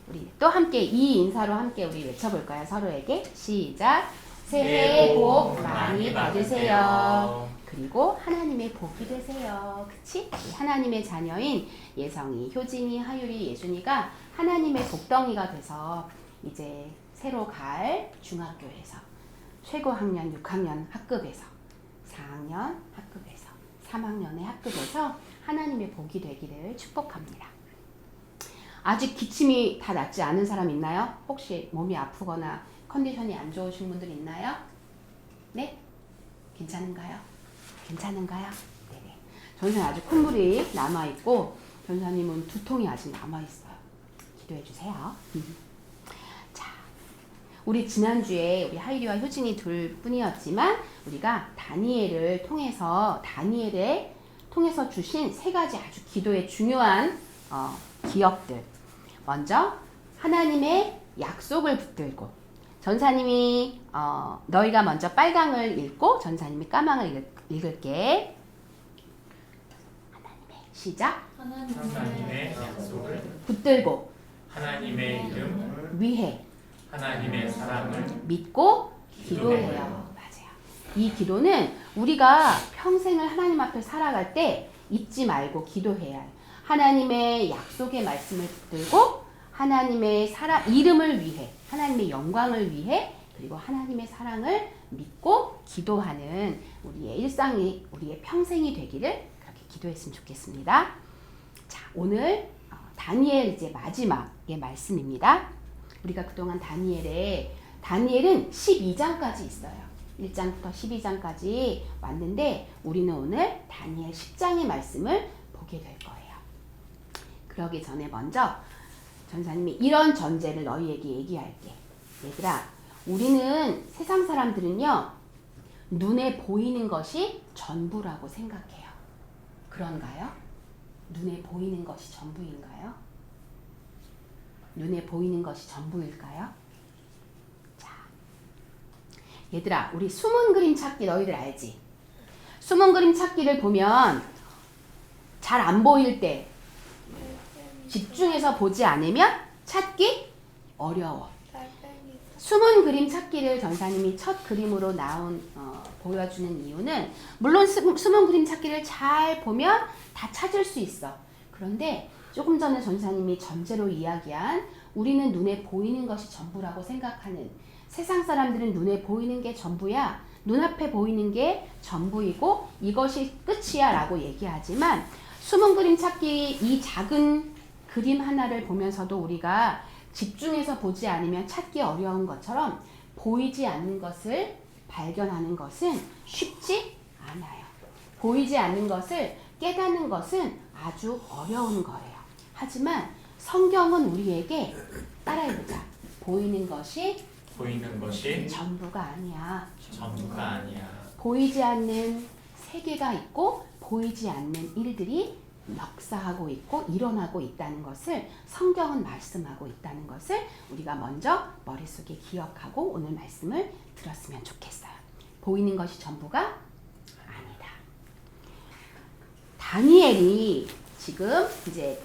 우리 또 함께 이 인사로 함께 우리 외쳐볼까요? 서로에게 시작. 새해 복 많이 받으세요. 그리고 하나님의 복이 되세요. 그치? 하나님의 자녀인 예성이, 효진이, 하율이, 예준이가 하나님의 복덩이가 돼서 이제 새로 갈 중학교에서 최고 학년 6학년 학급에서 4학년 학급에서 3학년의 학급에서 하나님의 복이 되기를 축복합니다. 아직 기침이 다 낫지 않은 사람 있나요? 혹시 몸이 아프거나 컨디션이 안 좋으신 분들 있나요? 네? 괜찮은가요? 괜찮은가요? 네네. 전사님 아직 콧물이 남아있고 전사님은 두통이 아직 남아있어요. 기도해 주세요. 자, 우리 지난주에 우리 하율이와 효진이 둘 뿐이었지만 우리가 다니엘을 통해서 주신 세 가지 아주 기도의 중요한 기억들. 먼저 하나님의 약속을 붙들고 전사님이 너희가 먼저 빨강을 읽고 전사님이 까망을 읽을게. 시작. 하나님의 약속을 붙들고 하나님의 이름 위해 하나님의 사랑을 믿고 기도해요. 맞아요. 이 기도는 우리가 평생을 하나님 앞에 살아갈 때 잊지 말고 기도해야 해요. 하나님의 약속의 말씀을 붙들고 하나님의 이름을 위해 하나님의 영광을 위해 그리고 하나님의 사랑을 믿고 기도하는 우리의 일상이 우리의 평생이 되기를 그렇게 기도했으면 좋겠습니다. 자, 오늘 다니엘 이제 마지막의 말씀입니다. 우리가 그동안 다니엘은 12장까지 있어요. 1장부터 12장까지 왔는데 우리는 오늘 다니엘 10장의 말씀을 보게 될 거예요. 그러기 전에 먼저 전사님이 이런 전제를 너희에게 얘기할게. 얘들아, 우리는 세상 사람들은요, 눈에 보이는 것이 전부라고 생각해요. 그런가요? 눈에 보이는 것이 전부인가요? 눈에 보이는 것이 전부일까요? 자, 얘들아, 우리 숨은 그림 찾기 너희들 알지? 숨은 그림 찾기를 보면 잘 안 보일 때 집중해서 보지 않으면 찾기 어려워. 숨은 그림 찾기를 전사님이 첫 그림으로 보여주는 이유는 물론 숨은 그림 찾기를 잘 보면 다 찾을 수 있어. 그런데 조금 전에 전사님이 전제로 이야기한 우리는 눈에 보이는 것이 전부라고 생각하는 세상 사람들은 눈에 보이는 게 전부야. 눈앞에 보이는 게 전부이고 이것이 끝이야 라고 얘기하지만 숨은 그림 찾기 이 작은 그림 하나를 보면서도 우리가 집중해서 보지 않으면 찾기 어려운 것처럼 보이지 않는 것을 발견하는 것은 쉽지 않아요. 보이지 않는 것을 깨닫는 것은 아주 어려운 거예요. 하지만 성경은 우리에게 따라해보자. 보이는 것이 전부가 아니야. 보이지 않는 세계가 있고 보이지 않는 일들이 역사하고 있고 일어나고 있다는 것을 성경은 말씀하고 있다는 것을 우리가 먼저 머릿속에 기억하고 오늘 말씀을 들었으면 좋겠어요. 보이는 것이 전부가 아니다. 다니엘이 지금 이제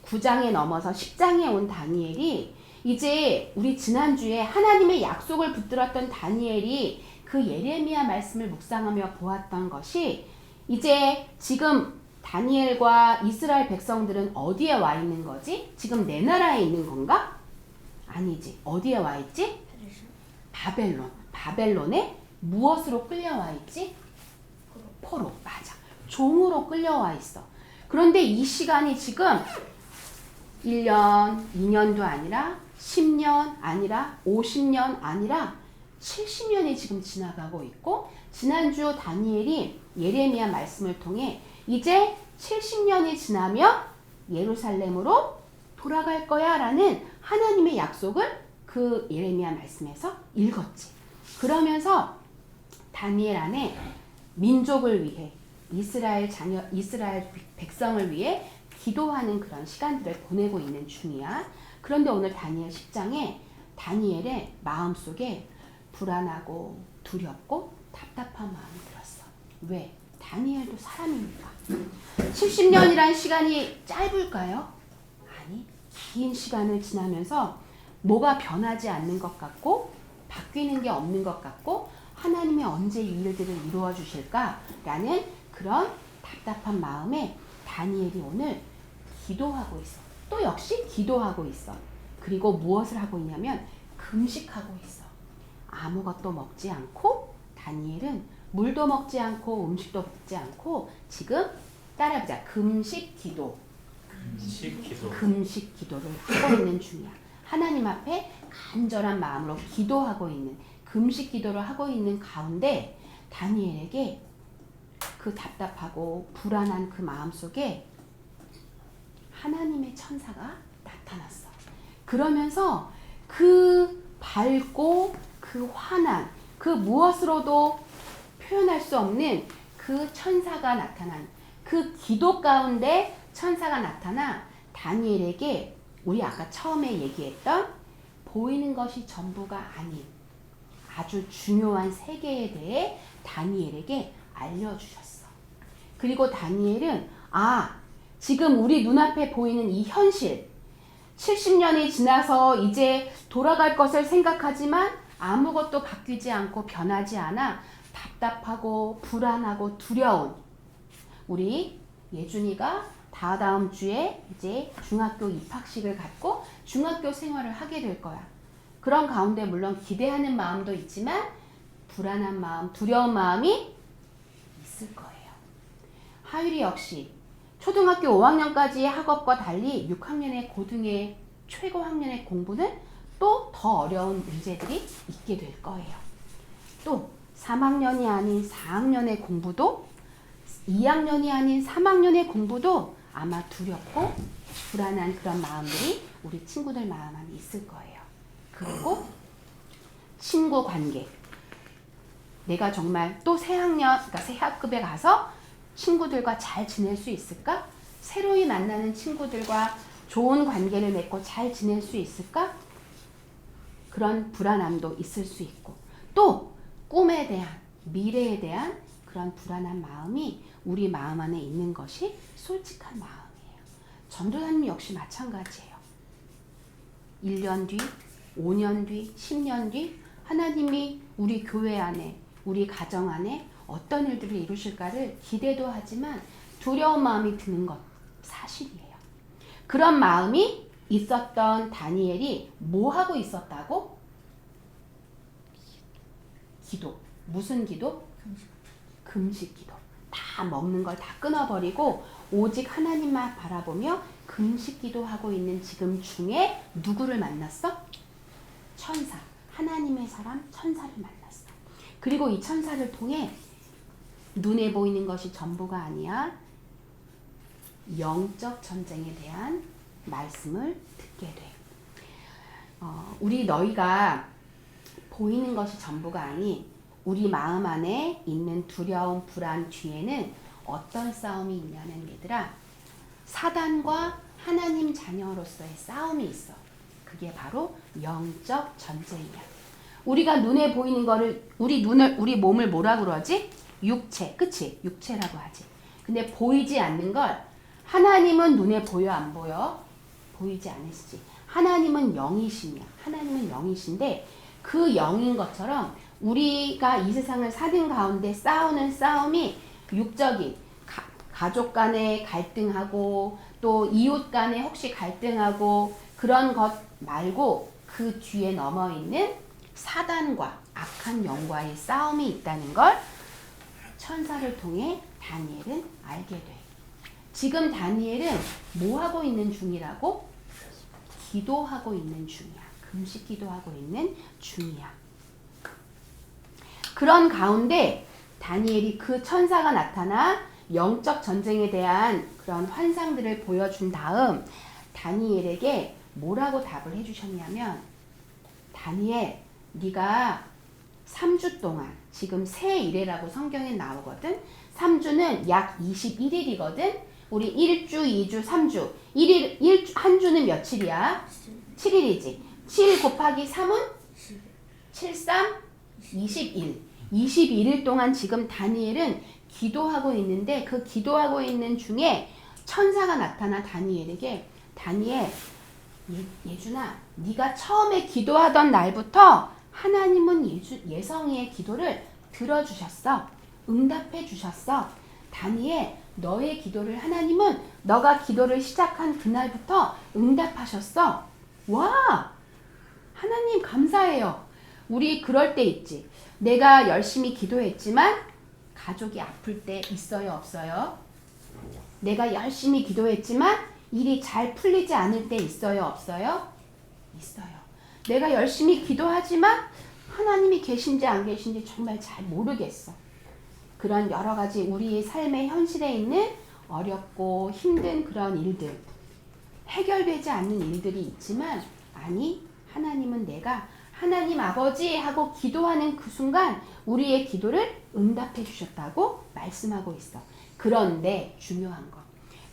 9장에 넘어서 10장에 온 다니엘이 이제 우리 지난주에 하나님의 약속을 붙들었던 다니엘이 그 예레미야 말씀을 묵상하며 보았던 것이 이제 지금 다니엘과 이스라엘 백성들은 어디에 와 있는 거지? 지금 내 나라에 있는 건가? 아니지. 어디에 와 있지? 바벨론. 바벨론에 무엇으로 끌려와 있지? 포로. 맞아. 종으로 끌려와 있어. 그런데 이 시간이 지금 1년, 2년도 아니라 10년 아니라 50년 아니라 70년이 지금 지나가고 있고 지난주 다니엘이 예레미야 말씀을 통해 이제 70년이 지나면 예루살렘으로 돌아갈 거야 라는 하나님의 약속을 그 예레미야 말씀에서 읽었지. 그러면서 다니엘 안에 민족을 위해 이스라엘 백성을 위해 기도하는 그런 시간들을 보내고 있는 중이야. 그런데 오늘 다니엘 10장에 다니엘의 마음속에 불안하고 두렵고 답답한 마음이 들었어. 왜? 다니엘도 사람이니까. 70년이란 시간이 짧을까요? 아니, 긴 시간을 지나면서 뭐가 변하지 않는 것 같고 바뀌는 게 없는 것 같고 하나님이 언제 이 일들을 이루어 주실까라는 그런 답답한 마음에 다니엘이 오늘 기도하고 있어. 또 역시 기도하고 있어. 그리고 무엇을 하고 있냐면 금식하고 있어. 아무것도 먹지 않고 다니엘은 물도 먹지 않고 음식도 먹지 않고 지금 따라해보자. 금식 기도. 금식 기도를 하고 있는 중이야. 하나님 앞에 간절한 마음으로 기도하고 있는 금식 기도를 하고 있는 가운데 다니엘에게 그 답답하고 불안한 그 마음 속에 하나님의 천사가 나타났어. 그러면서 그 밝고 그 환한 그 무엇으로도 표현할 수 없는 그 천사가 나타난 그 기도 가운데 천사가 나타나 다니엘에게 우리 아까 처음에 얘기했던 보이는 것이 전부가 아닌 아주 중요한 세계에 대해 다니엘에게 알려주셨어. 그리고 다니엘은 지금 우리 눈앞에 보이는 이 현실 70년이 지나서 이제 돌아갈 것을 생각하지만 아무것도 바뀌지 않고 변하지 않아 답답하고 불안하고 두려운 우리 예준이가 다음 주에 이제 중학교 입학식을 갖고 중학교 생활을 하게 될 거야. 그런 가운데 물론 기대하는 마음도 있지만 불안한 마음, 두려운 마음이 있을 거예요. 하율이 역시 초등학교 5학년까지의 학업과 달리 6학년의 고등의 최고 학년의 공부는 또 더 어려운 문제들이 있게 될 거예요. 또 3학년이 아닌 4학년의 공부도 2학년이 아닌 3학년의 공부도 아마 두렵고 불안한 그런 마음들이 우리 친구들 마음 안에 있을 거예요. 그리고 친구 관계. 내가 정말 또 새 학년, 그러니까 새 학급에 가서 친구들과 잘 지낼 수 있을까? 새로이 만나는 친구들과 좋은 관계를 맺고 잘 지낼 수 있을까? 그런 불안함도 있을 수 있고 또 꿈에 대한, 미래에 대한 그런 불안한 마음이 우리 마음 안에 있는 것이 솔직한 마음이에요. 전도사님 역시 마찬가지예요. 1년 뒤, 5년 뒤, 10년 뒤 하나님이 우리 교회 안에, 우리 가정 안에 어떤 일들을 이루실까를 기대도 하지만 두려운 마음이 드는 것 사실이에요. 그런 마음이 있었던 다니엘이 뭐 하고 있었다고? 기도. 무슨 기도? 금식 기도. 다 먹는 걸 다 끊어버리고 오직 하나님만 바라보며 금식 기도하고 있는 지금 중에 누구를 만났어? 천사. 하나님의 사람 천사를 만났어. 그리고 이 천사를 통해 눈에 보이는 것이 전부가 아니야. 영적 전쟁에 대한 말씀을 듣게 돼. 우리 너희가 보이는 것이 전부가 아닌 우리 마음 안에 있는 두려움, 불안 뒤에는 어떤 싸움이 있냐면 얘들아, 사단과 하나님 자녀로서의 싸움이 있어. 그게 바로 영적 전쟁이야. 우리가 눈에 보이는 거를 우리 몸을 뭐라 그러지? 육체, 그치? 육체라고 하지. 근데 보이지 않는 걸 하나님은 눈에 보여 안 보여? 보이지 않으시지. 하나님은 영이시냐? 하나님은 영이신데 그 영인 것처럼 우리가 이 세상을 사는 가운데 싸우는 싸움이 육적인 가족 간에 갈등하고 또 이웃 간에 혹시 갈등하고 그런 것 말고 그 뒤에 넘어 있는 사단과 악한 영과의 싸움이 있다는 걸 천사를 통해 다니엘은 알게 돼. 지금 다니엘은 뭐 하고 있는 중이라고? 기도하고 있는 중이야. 금식 기도하고 있는 중이야. 그런 가운데 다니엘이 그 천사가 나타나 영적 전쟁에 대한 그런 환상들을 보여준 다음 다니엘에게 뭐라고 답을 해주셨냐면, 다니엘, 네가 3주 동안, 지금 새 일해라고 성경에 나오거든. 3주는 약 21일이거든. 우리 1주, 2주, 3주. 한 주는 며칠이야? 7일이지. 7 곱하기 3은? 7, 3, 21. 21일 동안 지금 다니엘은 기도하고 있는데 그 기도하고 있는 중에 천사가 나타나 다니엘에게, 다니엘, 예준아, 네가 처음에 기도하던 날부터 하나님은 예성이의 기도를 들어주셨어. 응답해 주셨어. 다니엘, 너의 기도를 하나님은 너가 기도를 시작한 그날부터 응답하셨어. 와! 하나님 감사해요. 우리 그럴 때 있지. 내가 열심히 기도했지만 가족이 아플 때 있어요, 없어요? 내가 열심히 기도했지만 일이 잘 풀리지 않을 때 있어요, 없어요? 있어요. 내가 열심히 기도하지만 하나님이 계신지 안 계신지 정말 잘 모르겠어. 그런 여러 가지 우리의 삶의 현실에 있는 어렵고 힘든 그런 일들, 해결되지 않는 일들이 있지만, 아니, 하나님은 내가 하나님 아버지 하고 기도하는 그 순간 우리의 기도를 응답해 주셨다고 말씀하고 있어. 그런데 중요한 거,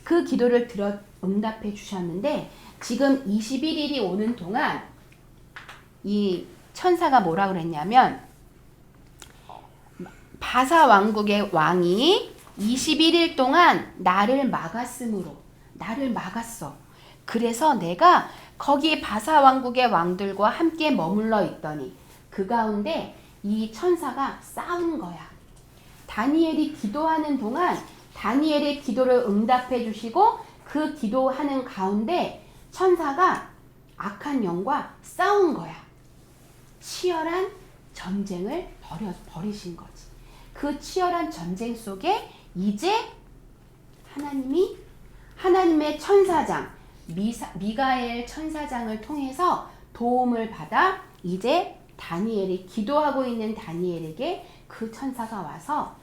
그 기도를 응답해 주셨는데 지금 21일이 오는 동안 이 천사가 뭐라 그랬냐면, 바사 왕국의 왕이 21일 동안 나를 막았으므로, 나를 막았어. 그래서 내가 거기 바사 왕국의 왕들과 함께 머물러 있더니 그 가운데 이 천사가 싸운 거야. 다니엘이 기도하는 동안 다니엘의 기도를 응답해 주시고 그 기도하는 가운데 천사가 악한 영과 싸운 거야. 치열한 전쟁을 벌이신 거지. 그 치열한 전쟁 속에 이제 하나님의 천사장 미가엘 천사장을 통해서 도움을 받아 이제 다니엘이 기도하고 있는 다니엘에게 그 천사가 와서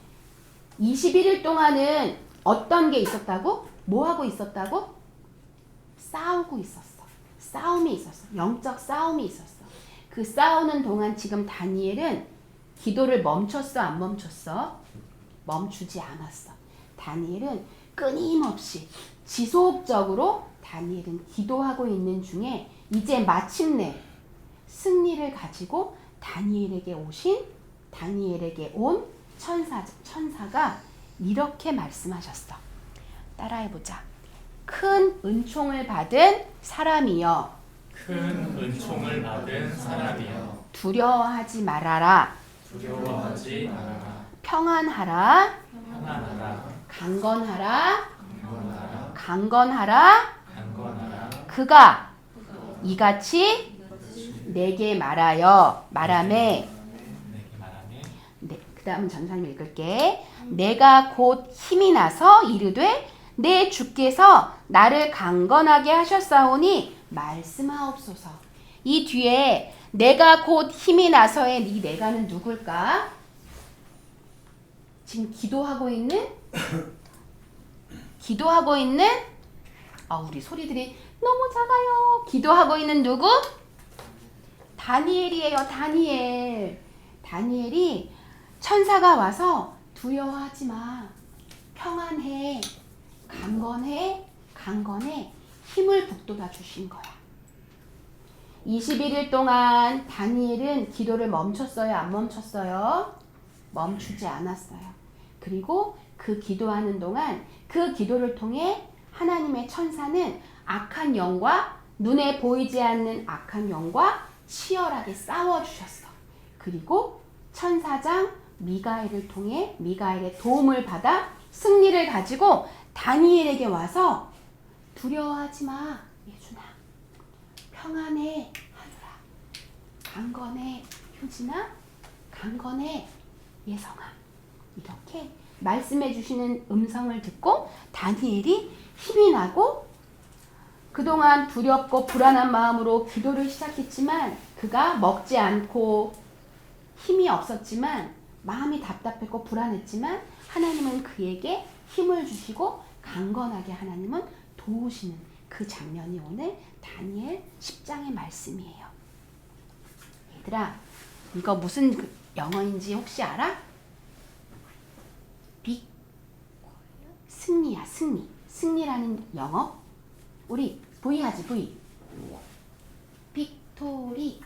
21일 동안은 어떤 게 있었다고? 뭐 하고 있었다고? 싸우고 있었어. 싸움이 있었어. 영적 싸움이 있었어. 그 싸우는 동안 지금 다니엘은 기도를 멈췄어, 안 멈췄어? 멈추지 않았어. 다니엘은 끊임없이 지속적으로 다니엘은 기도하고 있는 중에 이제 마침내 승리를 가지고 다니엘에게 온 천사가 이렇게 말씀하셨어. 따라해보자. 큰 은총을 받은 사람이여. 큰 은총을 받은 사람이여. 두려워하지 말아라. 두려워하지 말아라. 평안하라. 평안하라. 강건하라. 강건하라. 강건하라. 강건하라. 그가 이같이 내게 말하매. 내게 말하매. 네, 그 다음 전사님 읽을게. 내가 곧 힘이 나서 이르되 내 주께서 나를 강건하게 하셨사오니 말씀하옵소서. 이 뒤에 내가 곧 힘이 나서의 이 내가는 누굴까? 지금 기도하고 있는 우리 소리들이 너무 작아요. 기도하고 있는 누구? 다니엘이에요. 다니엘이 천사가 와서 두려워하지 마. 평안해. 강건해. 힘을 북돋아 주신 거야. 21일 동안 다니엘은 기도를 멈췄어요? 안 멈췄어요? 멈추지 않았어요. 그리고 그 기도하는 동안 그 기도를 통해 하나님의 천사는 악한 영과 눈에 보이지 않는 악한 영과 치열하게 싸워주셨어. 그리고 천사장 미가엘을 통해 미가엘의 도움을 받아 승리를 가지고 다니엘에게 와서 두려워하지 마, 예준아. 평안해, 하늘아. 강건해, 효진아. 강건해, 예성아. 이렇게 말씀해 주시는 음성을 듣고 다니엘이 힘이 나고 그동안 두렵고 불안한 마음으로 기도를 시작했지만 그가 먹지 않고 힘이 없었지만 마음이 답답했고 불안했지만 하나님은 그에게 힘을 주시고 강건하게 하나님은 도우시는 그 장면이 오늘 다니엘 10장의 말씀이에요. 얘들아, 이거 무슨 영어인지 혹시 알아? 승리야, 승리. 승리라는 영어. 우리 V 하지, V. 빅토리.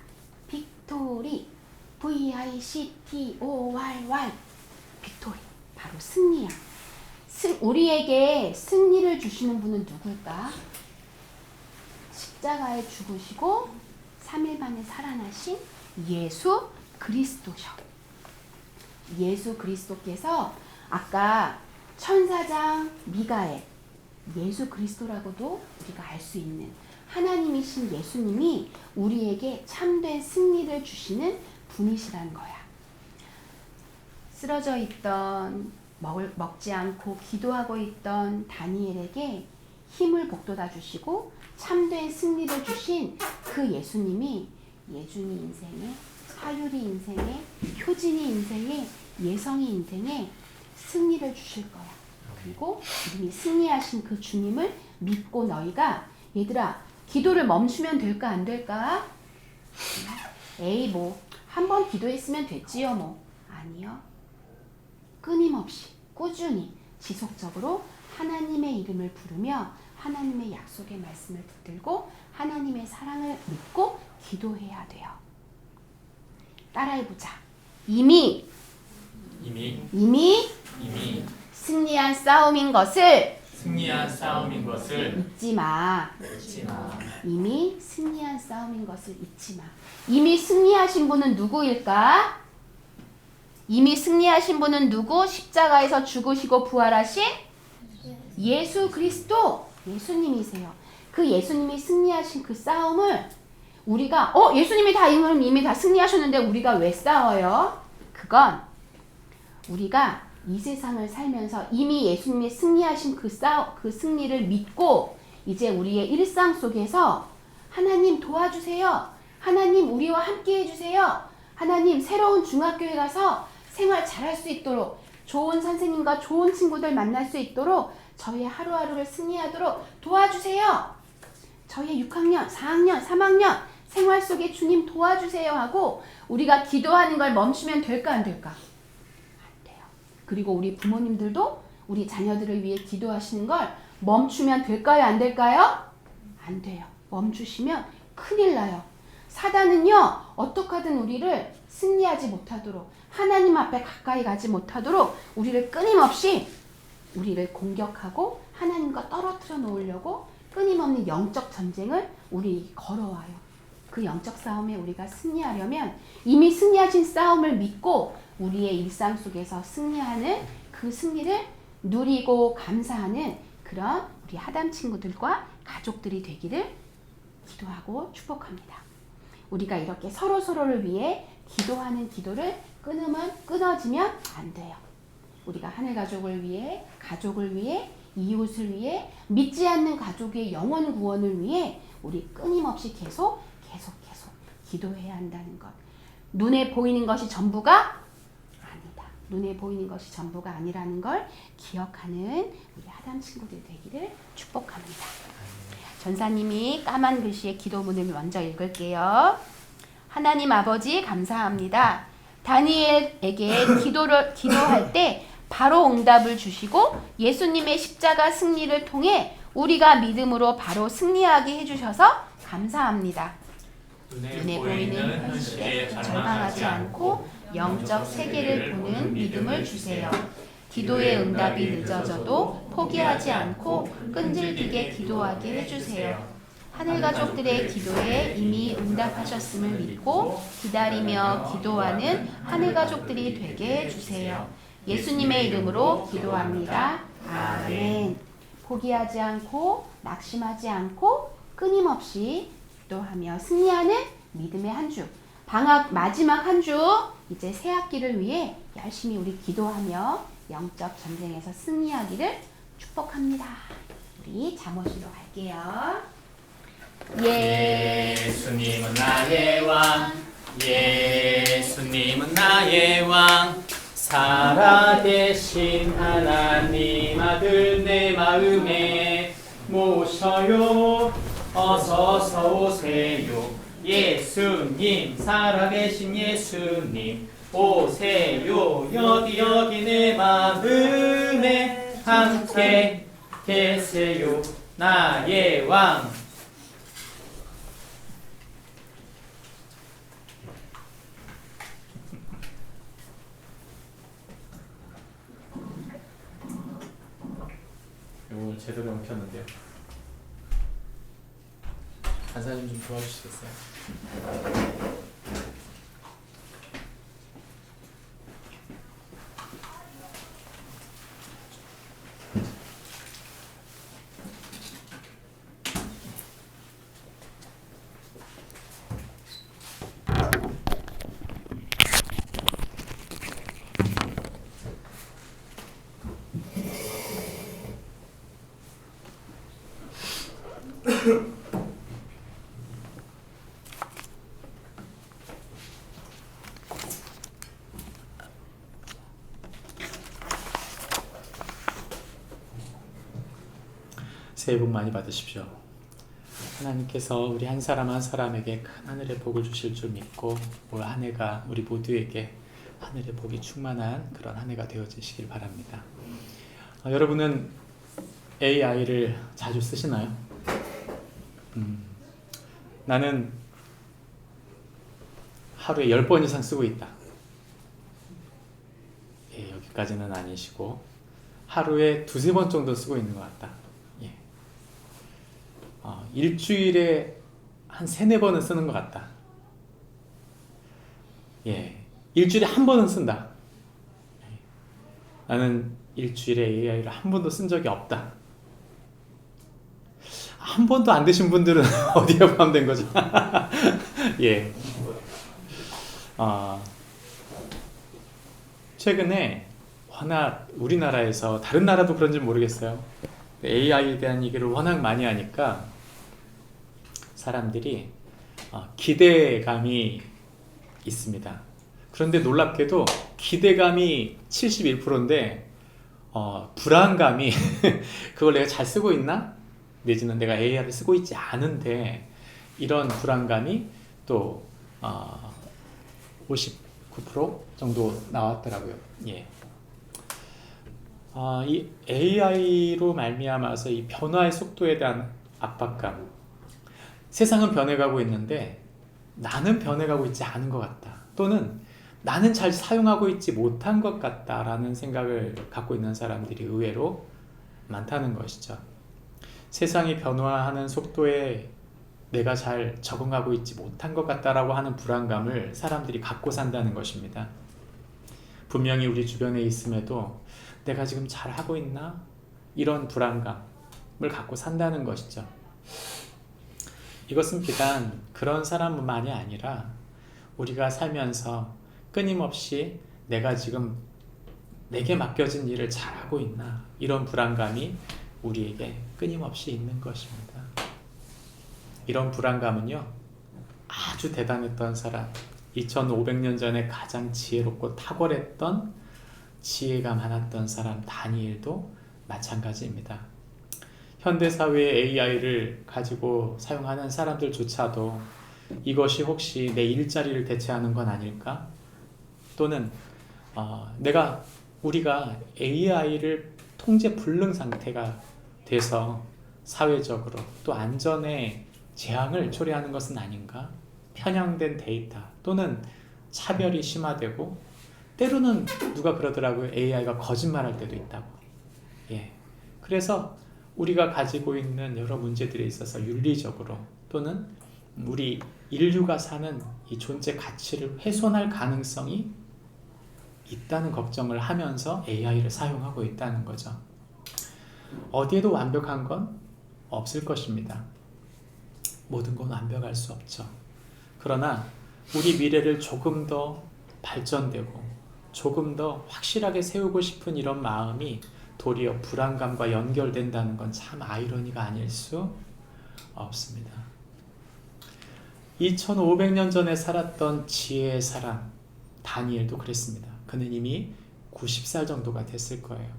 VICTORY. 빅토리. 바로 승리야. 우리에게 승리를 주시는 분은 누굴까? 십자가에 죽으시고 3일 만에 살아나신 예수 그리스도셔. 예수 그리스도께서 아까 천사장 미가엘, 예수 그리스도라고도 우리가 알 수 있는 하나님이신 예수님이 우리에게 참된 승리를 주시는 분이시란 거야. 쓰러져 있던 먹지 않고 기도하고 있던 다니엘에게 힘을 북돋아 주시고 참된 승리를 주신 그 예수님이 예준이 인생에, 하율이 인생에, 효진이 인생에, 예성이 인생에 승리를 주실 거야. 그리고 이미 승리하신 그 주님을 믿고 너희가 얘들아 기도를 멈추면 될까 안 될까? 에이 뭐 한 번 기도했으면 됐지요 뭐. 아니요. 끊임없이 꾸준히 지속적으로 하나님의 이름을 부르며 하나님의 약속의 말씀을 붙들고 하나님의 사랑을 믿고 기도해야 돼요. 따라해보자. 이미 승리한 싸움인 것을 승리한 싸움인 것을 잊지 마. 잊지 마. 이미 승리한 싸움인 것을 잊지 마. 이미 승리하신 분은 누구일까? 이미 승리하신 분은 누구? 십자가에서 죽으시고 부활하신 예수 그리스도 예수님이세요. 그 예수님이 승리하신 그 싸움을 우리가 예수님이 이미 다 승리하셨는데 우리가 왜 싸워요? 그건 우리가 이 세상을 살면서 이미 예수님이 승리하신 그 승리를 믿고 이제 우리의 일상 속에서 하나님 도와주세요. 하나님 우리와 함께 해주세요. 하나님 새로운 중학교에 가서 생활 잘할 수 있도록 좋은 선생님과 좋은 친구들 만날 수 있도록 저희의 하루하루를 승리하도록 도와주세요. 저희의 6학년, 4학년, 3학년 생활 속에 주님 도와주세요 하고 우리가 기도하는 걸 멈추면 될까 안 될까? 안 돼요. 그리고 우리 부모님들도 우리 자녀들을 위해 기도하시는 걸 멈추면 될까요? 안 될까요? 안 돼요. 멈추시면 큰일 나요. 사단은요 어떻게 하든 우리를 승리하지 못하도록 하나님 앞에 가까이 가지 못하도록 우리를 끊임없이 우리를 공격하고 하나님과 떨어뜨려 놓으려고 끊임없는 영적 전쟁을 우리 걸어와요. 그 영적 싸움에 우리가 승리하려면 이미 승리하신 싸움을 믿고 우리의 일상 속에서 승리하는 그 승리를 누리고 감사하는 그런 우리 하담 친구들과 가족들이 되기를 기도하고 축복합니다. 우리가 이렇게 서로서로를 위해 기도하는 기도를 끊어지면 안 돼요. 우리가 하늘 가족을 위해, 가족을 위해, 이웃을 위해, 믿지 않는 가족의 영원 구원을 위해 우리 끊임없이 계속 기도해야 한다는 것. 눈에 보이는 것이 전부가 아니다. 눈에 보이는 것이 전부가 아니라는 걸 기억하는 우리 하담 친구들 되기를 축복합니다. 전사님이 까만 글씨의 기도문을 먼저 읽을게요. 하나님 아버지 감사합니다. 다니엘에게 기도할 때 바로 응답을 주시고 예수님의 십자가 승리를 통해 우리가 믿음으로 바로 승리하게 해주셔서 감사합니다. 눈에 보이는 현실에 절망하지 않고 영적 세계를 보는 믿음을 주세요. 기도의 응답이 늦어져도 포기하지 않고 끈질기게 기도하게 해주세요. 하늘 가족들의 기도에 이미 응답하셨음을 믿고 기다리며 기도하는 하늘 가족들이 되게 해주세요. 예수님의 이름으로 기도합니다. 아멘. 포기하지 않고 낙심하지 않고 끊임없이 기도하며 승리하는 믿음의 한 주. 방학 마지막 한 주 이제 새 학기를 위해 열심히 우리 기도하며 영적 전쟁에서 승리하기를 축복합니다. 우리 잠옷으로 갈게요. 예수님은 나의 왕, 예수님은 나의 왕, 살아계신 하나님 아들 내 마음에 모셔요. 어서서 오세요. 예수님, 살아계신 예수님 오세요. 여기 내 마음에 함께 계세요. 나의 왕. 오늘 제대로 엉켰는데요. 간사님 좀 도와주시겠어요? 새해 복 많이 받으십시오. 하나님께서 우리 한 사람 한 사람에게 큰 하늘의 복을 주실 줄 믿고 올 한 해가 우리 모두에게 하늘의 복이 충만한 그런 한 해가 되어지시길 바랍니다. 여러분은 AI를 자주 쓰시나요? 나는 하루에 10번 이상 쓰고 있다. 예, 여기까지는 아니시고 하루에 2-3번 정도 쓰고 있는 것 같다. 예. 일주일에 한 3-4번은 쓰는 것 같다. 예. 일주일에 한 번은 쓴다. 예. 나는 일주일에 AI를 한 번도 쓴 적이 없다. 한 번도 안 되신 분들은 어디에 포함된 거죠? 예. 최근에 워낙 우리나라에서 다른 나라도 그런지 모르겠어요. AI에 대한 얘기를 워낙 많이 하니까 사람들이 기대감이 있습니다. 그런데 놀랍게도 기대감이 71%인데 불안감이 그걸 내가 잘 쓰고 있나? 내지는 내가 AI를 쓰고 있지 않은데 이런 불안감이 또 59% 정도 나왔더라고요. 예. 이 AI로 말미암아서 이 변화의 속도에 대한 압박감. 세상은 변해가고 있는데 나는 변해가고 있지 않은 것 같다. 또는 나는 잘 사용하고 있지 못한 것 같다라는 생각을 갖고 있는 사람들이 의외로 많다는 것이죠. 세상이 변화하는 속도에 내가 잘 적응하고 있지 못한 것 같다라고 하는 불안감을 사람들이 갖고 산다는 것입니다. 분명히 우리 주변에 있음에도 내가 지금 잘하고 있나? 이런 불안감을 갖고 산다는 것이죠. 이것은 비단 그런 사람만이 아니라 우리가 살면서 끊임없이 내가 지금 내게 맡겨진 일을 잘하고 있나? 이런 불안감이 우리에게 끊임없이 있는 것입니다. 이런 불안감은요, 아주 대단했던 사람, 2500년 전에 가장 지혜롭고 탁월했던 지혜가 많았던 사람 다니엘도 마찬가지입니다. 현대사회의 AI를 가지고 사용하는 사람들조차도 이것이 혹시 내 일자리를 대체하는 건 아닐까? 또는 우리가 AI를 통제 불능 상태가 돼서 사회적으로 또 안전에 재앙을 초래하는 것은 아닌가? 편향된 데이터 또는 차별이 심화되고 때로는 누가 그러더라고요. AI가 거짓말할 때도 있다고. 예. 그래서 우리가 가지고 있는 여러 문제들에 있어서 윤리적으로 또는 우리 인류가 사는 이 존재 가치를 훼손할 가능성이 있다는 걱정을 하면서 AI를 사용하고 있다는 거죠. 어디에도 완벽한 건 없을 것입니다. 모든 건 완벽할 수 없죠. 그러나 우리 미래를 조금 더 발전되고 조금 더 확실하게 세우고 싶은 이런 마음이 도리어 불안감과 연결된다는 건 참 아이러니가 아닐 수 없습니다. 2500년 전에 살았던 지혜의 사람 다니엘도 그랬습니다. 그는 이미 90살 정도가 됐을 거예요.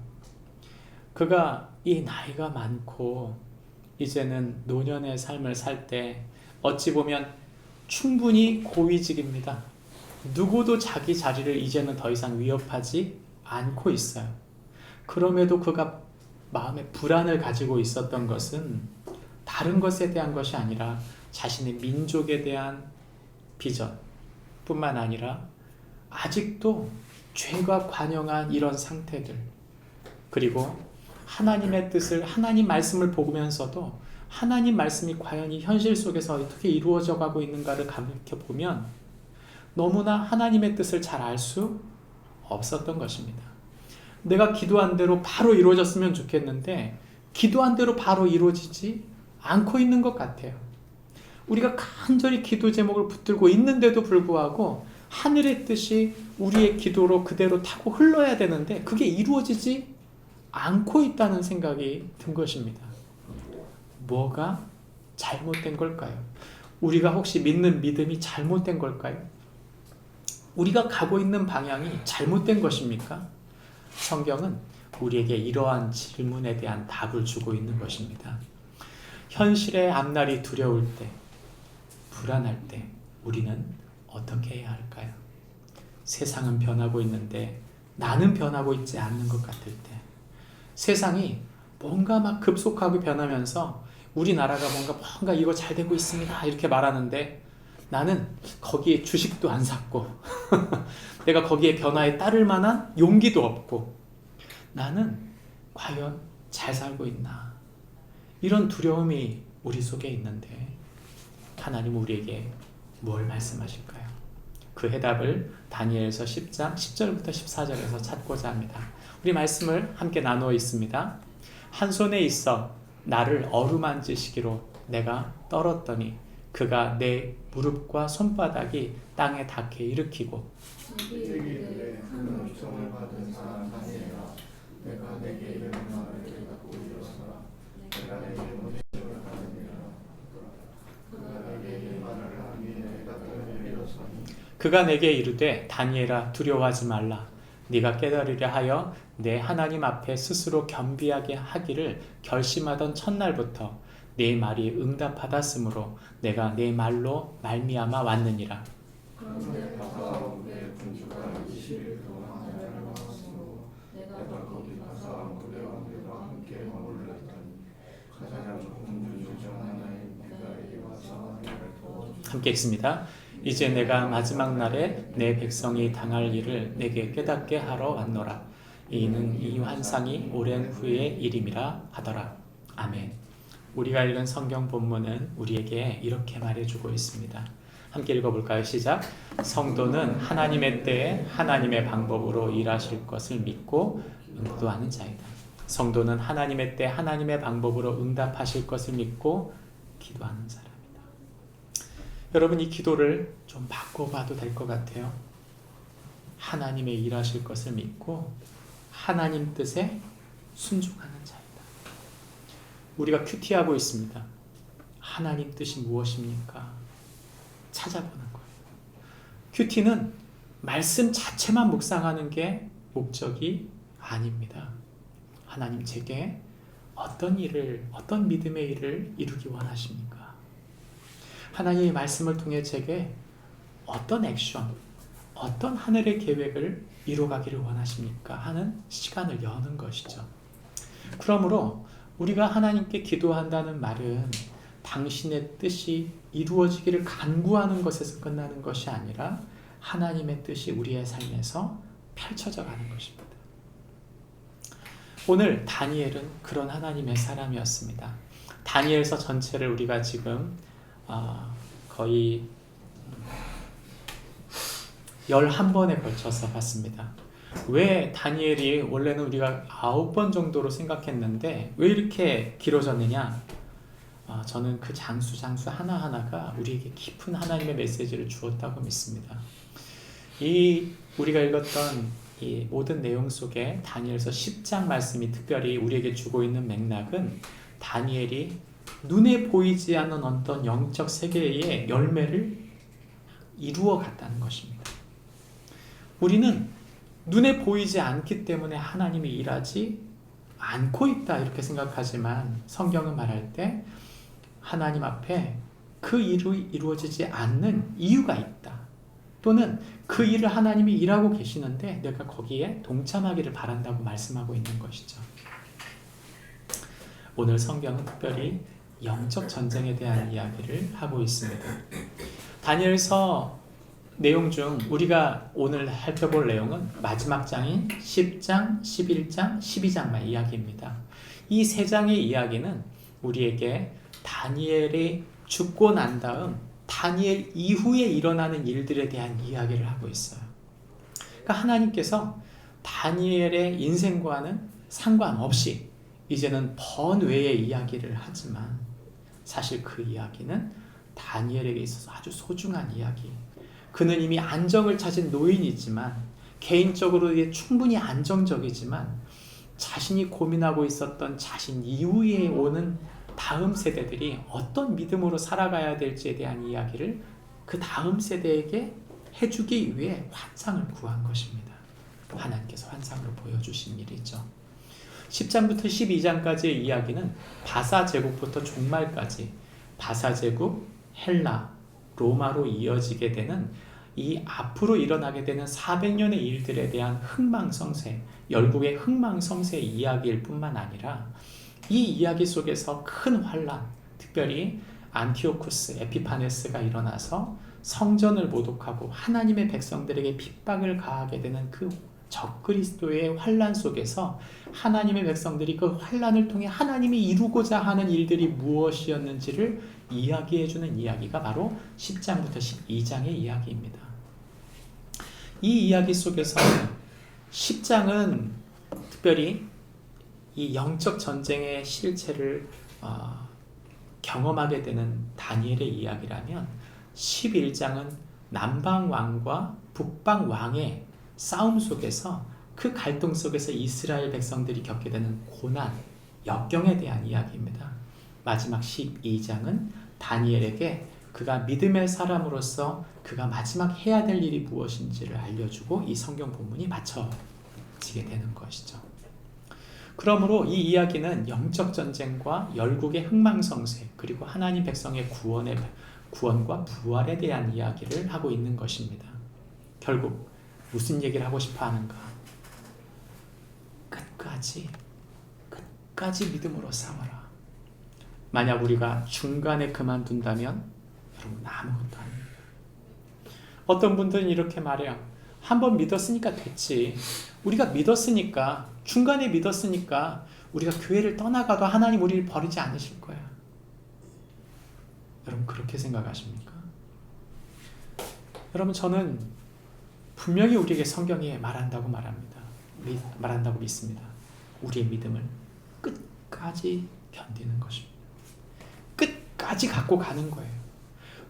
그가 이 나이가 많고 이제는 노년의 삶을 살 때 어찌 보면 충분히 고위직입니다. 누구도 자기 자리를 이제는 더 이상 위협하지 않고 있어요. 그럼에도 그가 마음에 불안을 가지고 있었던 것은 다른 것에 대한 것이 아니라 자신의 민족에 대한 비전 뿐만 아니라 아직도 죄가 관영한 이런 상태들, 그리고 하나님의 뜻을, 하나님 말씀을 보면서도 하나님 말씀이 과연 이 현실 속에서 어떻게 이루어져 가고 있는가를 가만히 보면 너무나 하나님의 뜻을 잘 알 수 없었던 것입니다. 내가 기도한 대로 바로 이루어졌으면 좋겠는데 기도한 대로 바로 이루어지지 않고 있는 것 같아요. 우리가 간절히 기도 제목을 붙들고 있는데도 불구하고 하늘의 뜻이 우리의 기도로 그대로 타고 흘러야 되는데 그게 이루어지지 않고 있다는 생각이 든 것입니다. 뭐가 잘못된 걸까요? 우리가 혹시 믿는 믿음이 잘못된 걸까요? 우리가 가고 있는 방향이 잘못된 것입니까? 성경은 우리에게 이러한 질문에 대한 답을 주고 있는 것입니다. 현실의 앞날이 두려울 때, 불안할 때 우리는 어떻게 해야 할까요? 세상은 변하고 있는데 나는 변하고 있지 않는 것 같을 때, 세상이 뭔가 막 급속하게 변하면서 우리나라가 뭔가 이거 잘 되고 있습니다 이렇게 말하는데 나는 거기에 주식도 안 샀고 내가 거기에 변화에 따를 만한 용기도 없고 나는 과연 잘 살고 있나, 이런 두려움이 우리 속에 있는데 하나님 우리에게 뭘 말씀하실까요? 그 해답을 다니엘서 10장 10절부터 14절에서 찾고자 합니다. 우리 말씀을 함께 나누어 있습니다. 한 손에 있어 나를 어루만지시기로 내가 떨었더니 그가 내 무릎과 손바닥이 땅에 닿게 일으키고 그가 내게 이르되 다니엘아 두려워하지 말라. 네가 깨달으려 하여 내 하나님 앞에 스스로 겸비하게 하기를 결심하던 첫날부터 네 말이 응답받았으므로 내가 네 말로 말미암아 왔느니라. 함께 읽습니다. 이제 내가 마지막 날에 내 백성이 당할 일을 내게 깨닫게 하러 왔노라. 이는 이 환상이 오랜 후의 일임이라 하더라. 아멘. 우리가 읽은 성경 본문은 우리에게 이렇게 말해주고 있습니다. 함께 읽어볼까요? 시작. 성도는 하나님의 때에 하나님의 방법으로 일하실 것을 믿고 응도하는 자이다. 성도는 하나님의 때 하나님의 방법으로 응답하실 것을 믿고 기도하는 자랍니다. 여러분, 이 기도를 좀 바꿔봐도 될 것 같아요. 하나님의 일하실 것을 믿고 하나님 뜻에 순종하는 자이다. 우리가 큐티하고 있습니다. 하나님 뜻이 무엇입니까? 찾아보는 거예요. 큐티는 말씀 자체만 묵상하는 게 목적이 아닙니다. 하나님 제게 어떤 일을, 어떤 믿음의 일을 이루기 원하십니까? 하나님의 말씀을 통해 제게 어떤 액션, 어떤 하늘의 계획을 이루어가기를 원하십니까? 하는 시간을 여는 것이죠. 그러므로 우리가 하나님께 기도한다는 말은 당신의 뜻이 이루어지기를 간구하는 것에서 끝나는 것이 아니라 하나님의 뜻이 우리의 삶에서 펼쳐져 가는 것입니다. 오늘 다니엘은 그런 하나님의 사람이었습니다. 다니엘서 전체를 우리가 지금 거의 11번에 걸쳐서 봤습니다. 왜 다니엘이 원래는 우리가 9번 정도로 생각했는데 왜 이렇게 길어졌느냐? 저는 그 장수 하나하나가 우리에게 깊은 하나님의 메시지를 주었다고 믿습니다. 우리가 읽었던 이 모든 내용 속에 다니엘서 10장 말씀이 특별히 우리에게 주고 있는 맥락은 다니엘이 눈에 보이지 않는 어떤 영적 세계의 열매를 이루어 갔다는 것입니다. 우리는 눈에 보이지 않기 때문에 하나님이 일하지 않고 있다 이렇게 생각하지만 성경은 말할 때 하나님 앞에 그 일이 이루어지지 않는 이유가 있다. 또는 그 일을 하나님이 일하고 계시는데 내가 거기에 동참하기를 바란다고 말씀하고 있는 것이죠. 오늘 성경은 특별히 영적 전쟁에 대한 이야기를 하고 있습니다. 다니엘서 내용 중 우리가 오늘 살펴볼 내용은 마지막 장인 10장, 11장, 12장만 이야기입니다. 이 세 장의 이야기는 우리에게 다니엘이 죽고 난 다음 다니엘 이후에 일어나는 일들에 대한 이야기를 하고 있어요. 그러니까 하나님께서 다니엘의 인생과는 상관없이 이제는 번외의 이야기를 하지만 사실 그 이야기는 다니엘에게 있어서 아주 소중한 이야기. 그는 이미 안정을 찾은 노인이지만 개인적으로 충분히 안정적이지만 자신이 고민하고 있었던 자신 이후에 오는 다음 세대들이 어떤 믿음으로 살아가야 될지에 대한 이야기를 그 다음 세대에게 해주기 위해 환상을 구한 것입니다. 하나님께서 환상으로 보여주신 일이죠. 10장부터 12장까지의 이야기는 바사 제국부터 종말까지 바사 제국, 헬라, 로마로 이어지게 되는 이 앞으로 일어나게 되는 400년의 일들에 대한 흥망성쇠, 열국의 흥망성쇠의 이야기일 뿐만 아니라 이 이야기 속에서 큰 환란, 특별히 안티오쿠스 에피파네스가 일어나서 성전을 모독하고 하나님의 백성들에게 핍박을 가하게 되는 그 적그리스도의 환란 속에서 하나님의 백성들이 그 환란을 통해 하나님이 이루고자 하는 일들이 무엇이었는지를 이야기해주는 이야기가 바로 10장부터 12장의 이야기입니다. 이 이야기 속에서 10장은 특별히 이 영적 전쟁의 실체를 경험하게 되는 다니엘의 이야기라면 11장은 남방 왕과 북방 왕의 싸움 속에서 그 갈등 속에서 이스라엘 백성들이 겪게 되는 고난, 역경에 대한 이야기입니다. 마지막 12장은 다니엘에게 그가 믿음의 사람으로서 그가 마지막 해야 될 일이 무엇인지를 알려주고 이 성경 본문이 맞춰지게 되는 것이죠. 그러므로 이 이야기는 영적 전쟁과 열국의 흥망성쇠 그리고 하나님 백성의 구원과 부활에 대한 이야기를 하고 있는 것입니다. 결국 무슨 얘기를 하고 싶어 하는가? 끝까지 믿음으로 싸워라. 만약 우리가 중간에 그만둔다면 여러분 아무것도 아닙니다. 어떤 분들은 이렇게 말해요. 한번 믿었으니까 됐지. 우리가 믿었으니까 중간에 믿었으니까 우리가 교회를 떠나가도 하나님 우리를 버리지 않으실 거야. 여러분 그렇게 생각하십니까? 여러분 저는 분명히 우리에게 성경이 말한다고 믿습니다. 우리의 믿음을 끝까지 견디는 것입니다. 끝까지 갖고 가는 거예요.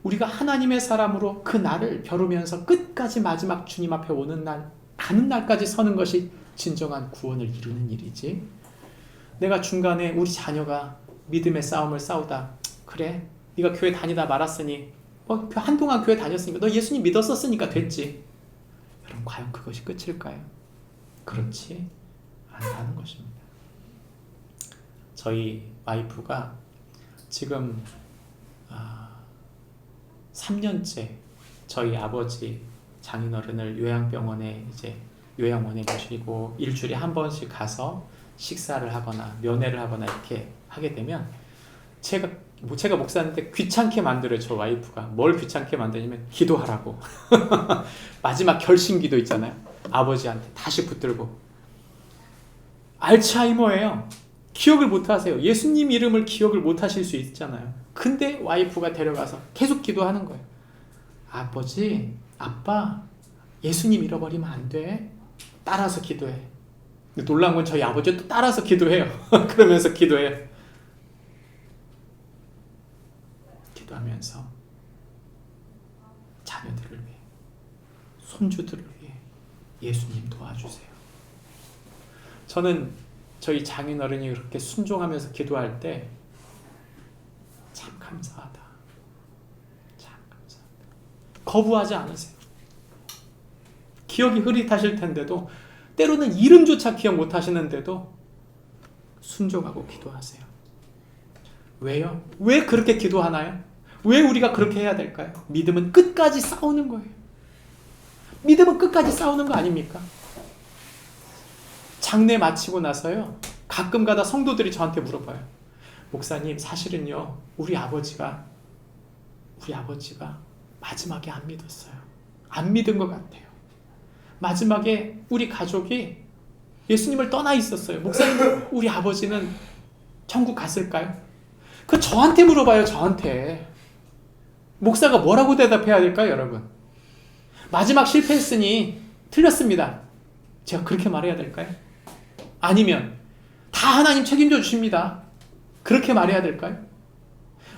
우리가 하나님의 사람으로 그 날을 벼르면서 끝까지 마지막 주님 앞에 오는 날, 가는 날까지 서는 것이 진정한 구원을 이루는 일이지. 내가 중간에 우리 자녀가 믿음의 싸움을 싸우다 그래 네가 교회 다니다 말았으니 한동안 교회 다녔으니까 너 예수님 믿었었으니까 됐지. 여러분 과연 그것이 끝일까요? 그렇지 않다는 것입니다. 저희 와이프가 지금 3년째 저희 아버지 장인어른을 요양병원에 요양원에 모시고 일주일에 한 번씩 가서 식사를 하거나 면회를 하거나 이렇게 하게 되면 제가 목사인데 귀찮게 만들어요. 저 와이프가 뭘 귀찮게 만드냐면 기도하라고 마지막 결심 기도 있잖아요. 아버지한테 다시 붙들고 알츠하이머예요. 기억을 못하세요. 예수님 이름을 기억을 못하실 수 있잖아요. 근데 와이프가 데려가서 계속 기도하는 거예요. 아버지, 아빠, 예수님 잃어버리면 안 돼. 따라서 기도해. 놀라운 건 저희 아버지도 따라서 기도해요. 그러면서 기도해요. 기도하면서 자녀들을 위해, 손주들을 위해 예수님 도와주세요. 저는 저희 장인어른이 그렇게 순종하면서 기도할 때 참 감사하다. 참 감사하다. 거부하지 않으세요. 기억이 흐릿하실 텐데도 때로는 이름조차 기억 못하시는데도 순종하고 기도하세요. 왜요? 왜 그렇게 기도하나요? 왜 우리가 그렇게 해야 될까요? 믿음은 끝까지 싸우는 거예요. 믿음은 끝까지 싸우는 거 아닙니까? 장례 마치고 나서요. 가끔 가다 성도들이 저한테 물어봐요. 목사님 사실은요. 우리 아버지가 마지막에 안 믿었어요. 안 믿은 것 같아요. 마지막에 우리 가족이 예수님을 떠나 있었어요. 목사님 우리 아버지는 천국 갔을까요? 그 저한테 물어봐요, 저한테. 목사가 뭐라고 대답해야 될까요, 여러분? 마지막 실패했으니 틀렸습니다. 제가 그렇게 말해야 될까요? 아니면 다 하나님 책임져 주십니다. 그렇게 말해야 될까요?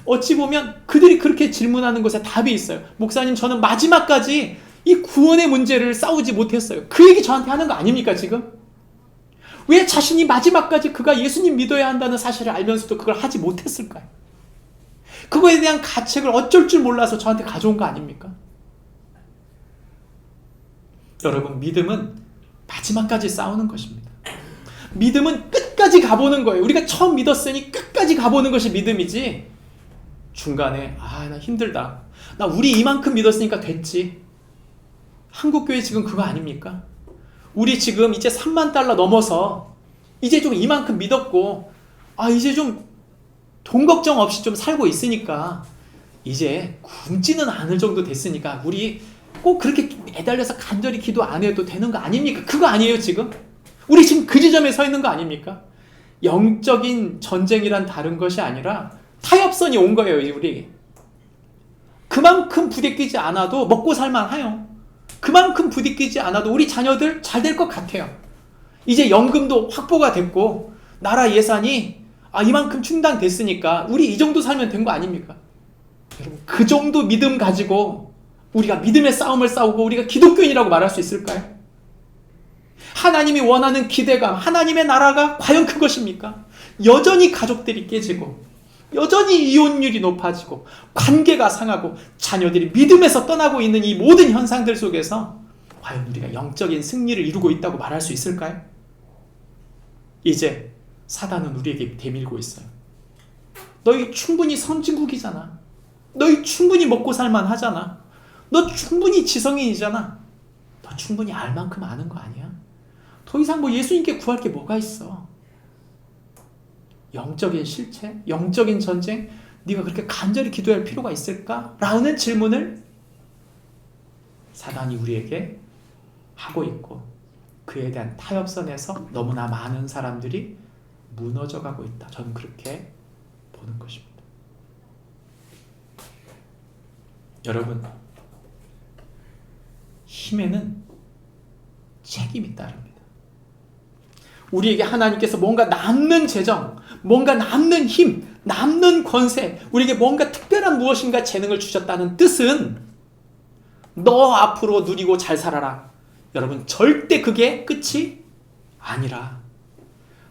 어찌 보면 그들이 그렇게 질문하는 것에 답이 있어요. 목사님, 저는 마지막까지 이 구원의 문제를 싸우지 못했어요. 그 얘기 저한테 하는 거 아닙니까, 지금? 왜 자신이 마지막까지 그가 예수님 믿어야 한다는 사실을 알면서도 그걸 하지 못했을까요? 그거에 대한 가책을 어쩔 줄 몰라서 저한테 가져온 거 아닙니까? 여러분, 믿음은 마지막까지 싸우는 것입니다. 믿음은 끝까지 가보는 거예요. 우리가 처음 믿었으니 끝까지 가보는 것이 믿음이지, 중간에 나 힘들다, 나 우리 이만큼 믿었으니까 됐지. 한국교회 지금 그거 아닙니까? 우리 지금 이제 3만 달러 넘어서 이제 좀 이만큼 믿었고, 이제 좀 돈 걱정 없이 좀 살고 있으니까 이제 굶지는 않을 정도 됐으니까 우리 꼭 그렇게 매달려서 간절히 기도 안 해도 되는 거 아닙니까? 그거 아니에요, 지금? 우리 지금 그 지점에 서 있는 거 아닙니까? 영적인 전쟁이란 다른 것이 아니라 타협선이 온 거예요, 우리. 그만큼 부대끼지 않아도 먹고 살만해요. 그만큼 부대끼지 않아도 우리 자녀들 잘 될 것 같아요. 이제 연금도 확보가 됐고 나라 예산이 이만큼 충당됐으니까 우리 이 정도 살면 된 거 아닙니까? 여러분, 그 정도 믿음 가지고 우리가 믿음의 싸움을 싸우고 우리가 기독교인이라고 말할 수 있을까요? 하나님이 원하는 기대감, 하나님의 나라가 과연 그것입니까? 여전히 가족들이 깨지고, 여전히 이혼율이 높아지고, 관계가 상하고, 자녀들이 믿음에서 떠나고 있는 이 모든 현상들 속에서 과연 우리가 영적인 승리를 이루고 있다고 말할 수 있을까요? 이제 사단은 우리에게 대밀고 있어요. 너희 충분히 선진국이잖아. 너희 충분히 먹고 살만 하잖아. 너 충분히 지성인이잖아. 너 충분히 알 만큼 아는 거 아니야? 더 이상 예수님께 구할 게 뭐가 있어? 영적인 실체? 영적인 전쟁? 네가 그렇게 간절히 기도할 필요가 있을까? 라는 질문을 사단이 우리에게 하고 있고, 그에 대한 타협선에서 너무나 많은 사람들이 무너져 가고 있다. 저는 그렇게 보는 것입니다. 여러분, 힘에는 책임이 따릅니다. 우리에게 하나님께서 뭔가 남는 재정, 뭔가 남는 힘, 남는 권세, 우리에게 뭔가 특별한 무엇인가 재능을 주셨다는 뜻은 너 앞으로 누리고 잘 살아라. 여러분, 절대 그게 끝이 아니라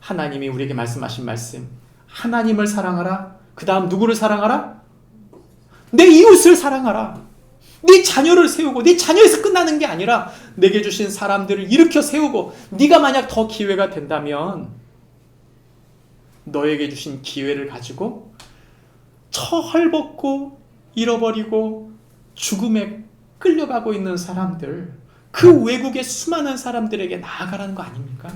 하나님이 우리에게 말씀하신 말씀, 하나님을 사랑하라. 그 다음 누구를 사랑하라? 내 이웃을 사랑하라. 네 자녀를 세우고, 네 자녀에서 끝나는 게 아니라 내게 주신 사람들을 일으켜 세우고, 네가 만약 더 기회가 된다면 너에게 주신 기회를 가지고 헐벗고 잃어버리고 죽음에 끌려가고 있는 사람들, 그 외국의 수많은 사람들에게 나아가라는 거 아닙니까?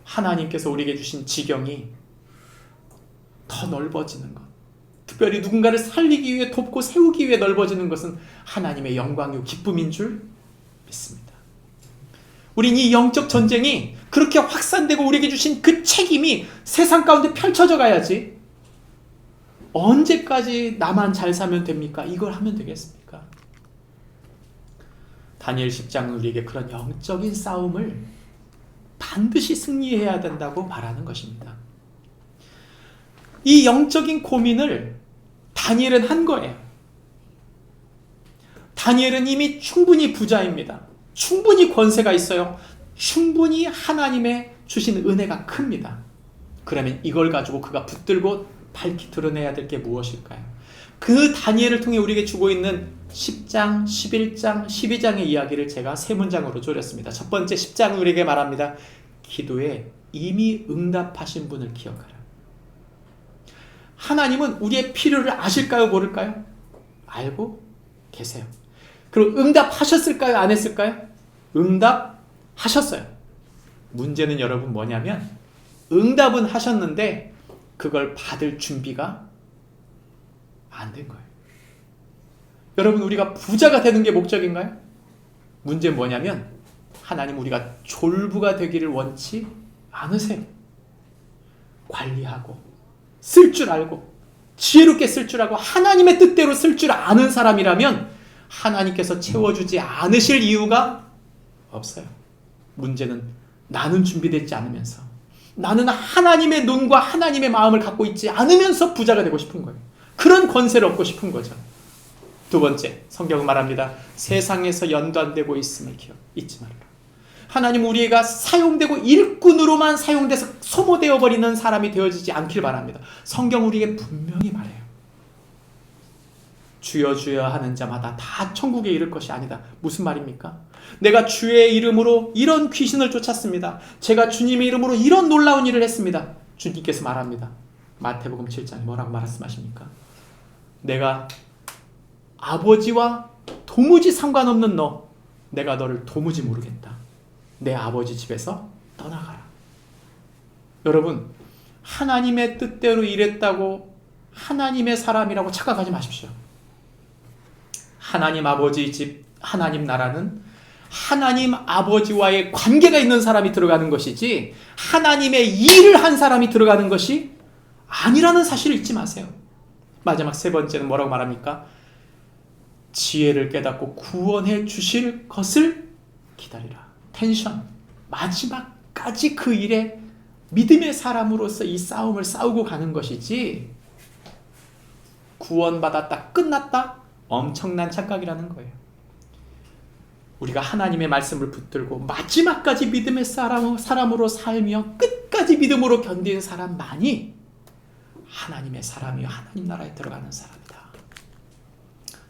하나님께서 우리에게 주신 지경이 더 넓어지는 것, 특별히 누군가를 살리기 위해, 돕고 세우기 위해 넓어지는 것은 하나님의 영광이요 기쁨인 줄 믿습니다. 우린 이 영적 전쟁이 그렇게 확산되고 우리에게 주신 그 책임이 세상 가운데 펼쳐져 가야지, 언제까지 나만 잘 사면 됩니까? 이걸 하면 되겠습니까? 다니엘 10장은 우리에게 그런 영적인 싸움을 반드시 승리해야 된다고 말하는 것입니다. 이 영적인 고민을 다니엘은 한 거예요. 다니엘은 이미 충분히 부자입니다. 충분히 권세가 있어요. 충분히 하나님의 주신 은혜가 큽니다. 그러면 이걸 가지고 그가 붙들고 밝히 드러내야 될 게 무엇일까요? 그 다니엘을 통해 우리에게 주고 있는 10장, 11장, 12장의 이야기를 제가 세 문장으로 조렸습니다. 첫 번째 10장은 우리에게 말합니다. 기도에 이미 응답하신 분을 기억하라. 하나님은 우리의 필요를 아실까요? 모를까요? 알고 계세요. 그리고 응답하셨을까요? 안 했을까요? 응답하셨어요. 문제는 여러분 뭐냐면, 응답은 하셨는데 그걸 받을 준비가 안 된 거예요. 여러분, 우리가 부자가 되는 게 목적인가요? 문제는 뭐냐면 하나님 우리가 졸부가 되기를 원치 않으세요. 관리하고 쓸 줄 알고 지혜롭게 쓸 줄 알고 하나님의 뜻대로 쓸 줄 아는 사람이라면 하나님께서 채워주지 않으실 이유가 없어요. 문제는 나는 준비되지 않으면서, 나는 하나님의 눈과 하나님의 마음을 갖고 있지 않으면서 부자가 되고 싶은 거예요. 그런 권세를 얻고 싶은 거죠. 두 번째, 성경은 말합니다. 세상에서 연단되고 있음을 잊지 말라. 하나님 우리가 사용되고 일꾼으로만 사용돼서 소모되어 버리는 사람이 되어지지 않길 바랍니다. 성경 우리에게 분명히 말해요. 주여 주여 하는 자마다 다 천국에 이를 것이 아니다. 무슨 말입니까? 내가 주의 이름으로 이런 귀신을 쫓았습니다. 제가 주님의 이름으로 이런 놀라운 일을 했습니다. 주님께서 말합니다. 마태복음 7장에 뭐라고 말씀하십니까? 내가 아버지와 도무지 상관없는 너, 내가 너를 도무지 모르겠다. 내 아버지 집에서 떠나가라. 여러분, 하나님의 뜻대로 일했다고 하나님의 사람이라고 착각하지 마십시오. 하나님 아버지 집, 하나님 나라는 하나님 아버지와의 관계가 있는 사람이 들어가는 것이지 하나님의 일을 한 사람이 들어가는 것이 아니라는 사실을 잊지 마세요. 마지막 세 번째는 뭐라고 말합니까? 지혜를 깨닫고 구원해 주실 것을 기다리라. 텐션. 마지막까지 그 일에 믿음의 사람으로서 이 싸움을 싸우고 가는 것이지 구원받았다 끝났다 엄청난 착각이라는 거예요. 우리가 하나님의 말씀을 붙들고 마지막까지 믿음의 사람으로 살며 끝까지 믿음으로 견디는 사람만이 하나님의 사람이요 하나님 나라에 들어가는 사람이다.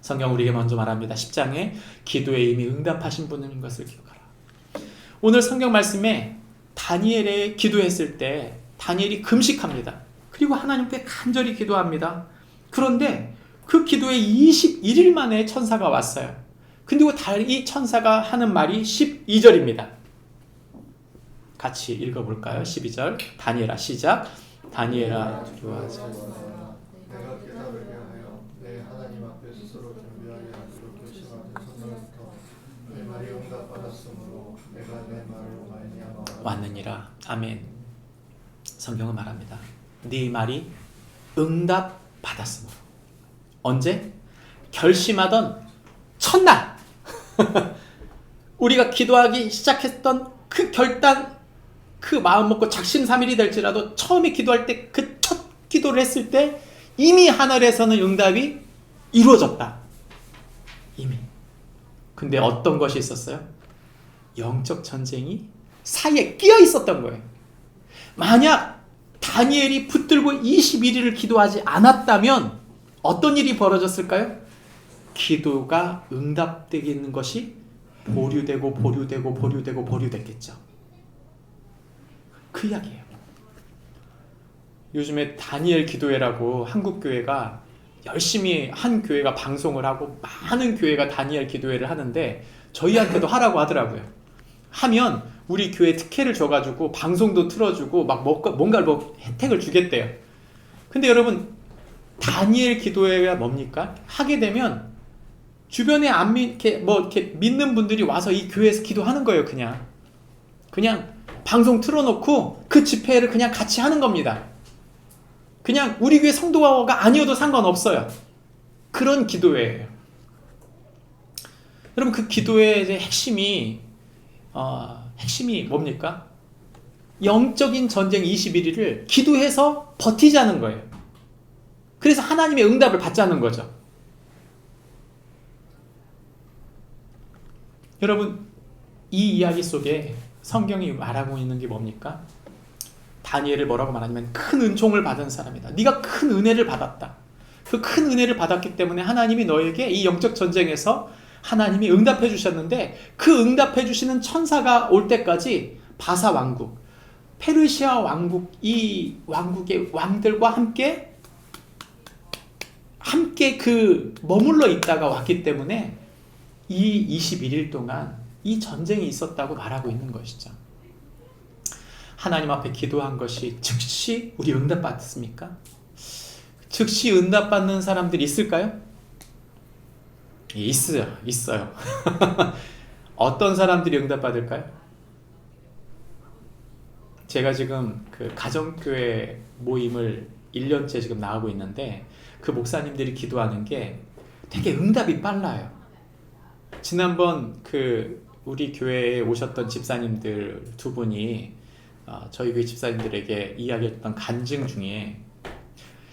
성경 우리에게 먼저 말합니다. 10장에 기도에 이미 응답하신 분인 것을 기억하라. 오늘 성경 말씀에 다니엘의 기도했을 때 다니엘이 금식합니다. 그리고 하나님께 간절히 기도합니다. 그런데 그 기도에 21일 만에 천사가 왔어요. 근데 이 천사가 하는 말이 12절입니다. 같이 읽어볼까요? 12절. 다니엘아 시작. 다니엘아 두려워하지 말라. 내가 깨달으게 하여 내 하나님 앞에 스스로 준비하게 하도록 결심하던 첫날부터 내 말이 응답받았으므로 내가 내 말로 말미암아 왔느니라. 아멘. 성경은 말합니다. 네 말이 응답받았으므로. 언제? 결심하던 첫날. 우리가 기도하기 시작했던 그 결단, 그 마음 먹고 작심삼일이 될지라도 처음에 기도할 때 그 첫 기도를 했을 때 이미 하늘에서는 응답이 이루어졌다. 이미. 근데 어떤 것이 있었어요? 영적 전쟁이 사이에 끼어 있었던 거예요. 만약 다니엘이 붙들고 21일을 기도하지 않았다면 어떤 일이 벌어졌을까요? 기도가 응답되는 것이 보류됐겠죠. 그 이야기예요. 요즘에 다니엘 기도회라고 한국 교회가 열심히 한 교회가 방송을 하고 많은 교회가 다니엘 기도회를 하는데 저희한테도 하라고 하더라고요. 하면 우리 교회 특혜를 줘가지고 방송도 틀어주고 막 뭔가 혜택을 주겠대요. 근데 여러분 다니엘 기도회가 뭡니까? 하게 되면 주변에 이렇게 믿는 분들이 와서 이 교회에서 기도하는 거예요. 그냥 방송 틀어놓고 그 집회를 그냥 같이 하는 겁니다. 그냥 우리 교회 성도가 아니어도 상관없어요. 그런 기도회예요. 여러분 그 기도회의 핵심이 뭡니까? 영적인 전쟁 21일을 기도해서 버티자는 거예요. 그래서 하나님의 응답을 받자는 거죠. 여러분 이 이야기 속에 성경이 말하고 있는 게 뭡니까? 다니엘을 뭐라고 말하냐면 큰 은총을 받은 사람이다. 네가 큰 은혜를 받았다. 그 큰 은혜를 받았기 때문에 하나님이 너에게 이 영적 전쟁에서 하나님이 응답해 주셨는데 그 응답해 주시는 천사가 올 때까지 바사 왕국, 페르시아 왕국, 이 왕국의 왕들과 함께 그 머물러 있다가 왔기 때문에 이 21일 동안 이 전쟁이 있었다고 말하고 있는 것이죠. 하나님 앞에 기도한 것이 즉시 우리 응답받습니까? 즉시 응답받는 사람들이 있을까요? 있어요. 어떤 사람들이 응답받을까요? 제가 지금 그 가정교회 모임을 1년째 지금 나가고 있는데 그 목사님들이 기도하는 게 되게 응답이 빨라요. 지난번 그 우리 교회에 오셨던 집사님들 두 분이 저희 교회 집사님들에게 이야기했던 간증 중에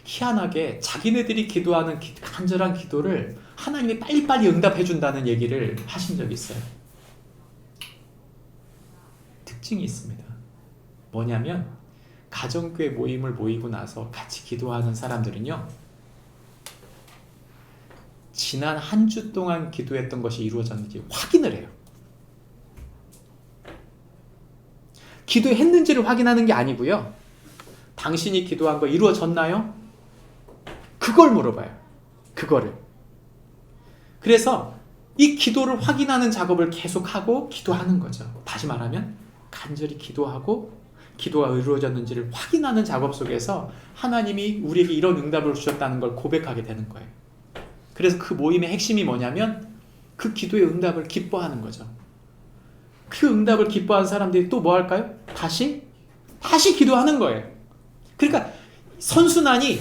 희한하게 자기네들이 기도하는 간절한 기도를 하나님이 빨리빨리 응답해 준다는 얘기를 하신 적이 있어요. 특징이 있습니다. 뭐냐면 가정교회 모임을 모이고 나서 같이 기도하는 사람들은요, 지난 한 주 동안 기도했던 것이 이루어졌는지 확인을 해요. 기도했는지를 확인하는 게 아니고요, 당신이 기도한 거 이루어졌나요? 그걸 물어봐요. 그거를. 그래서 이 기도를 확인하는 작업을 계속하고 기도하는 거죠. 다시 말하면 간절히 기도하고 기도가 이루어졌는지를 확인하는 작업 속에서 하나님이 우리에게 이런 응답을 주셨다는 걸 고백하게 되는 거예요. 그래서 그 모임의 핵심이 뭐냐면 그 기도의 응답을 기뻐하는 거죠. 그 응답을 기뻐하는 사람들이 또 뭐 할까요? 다시 기도하는 거예요. 그러니까 선순환이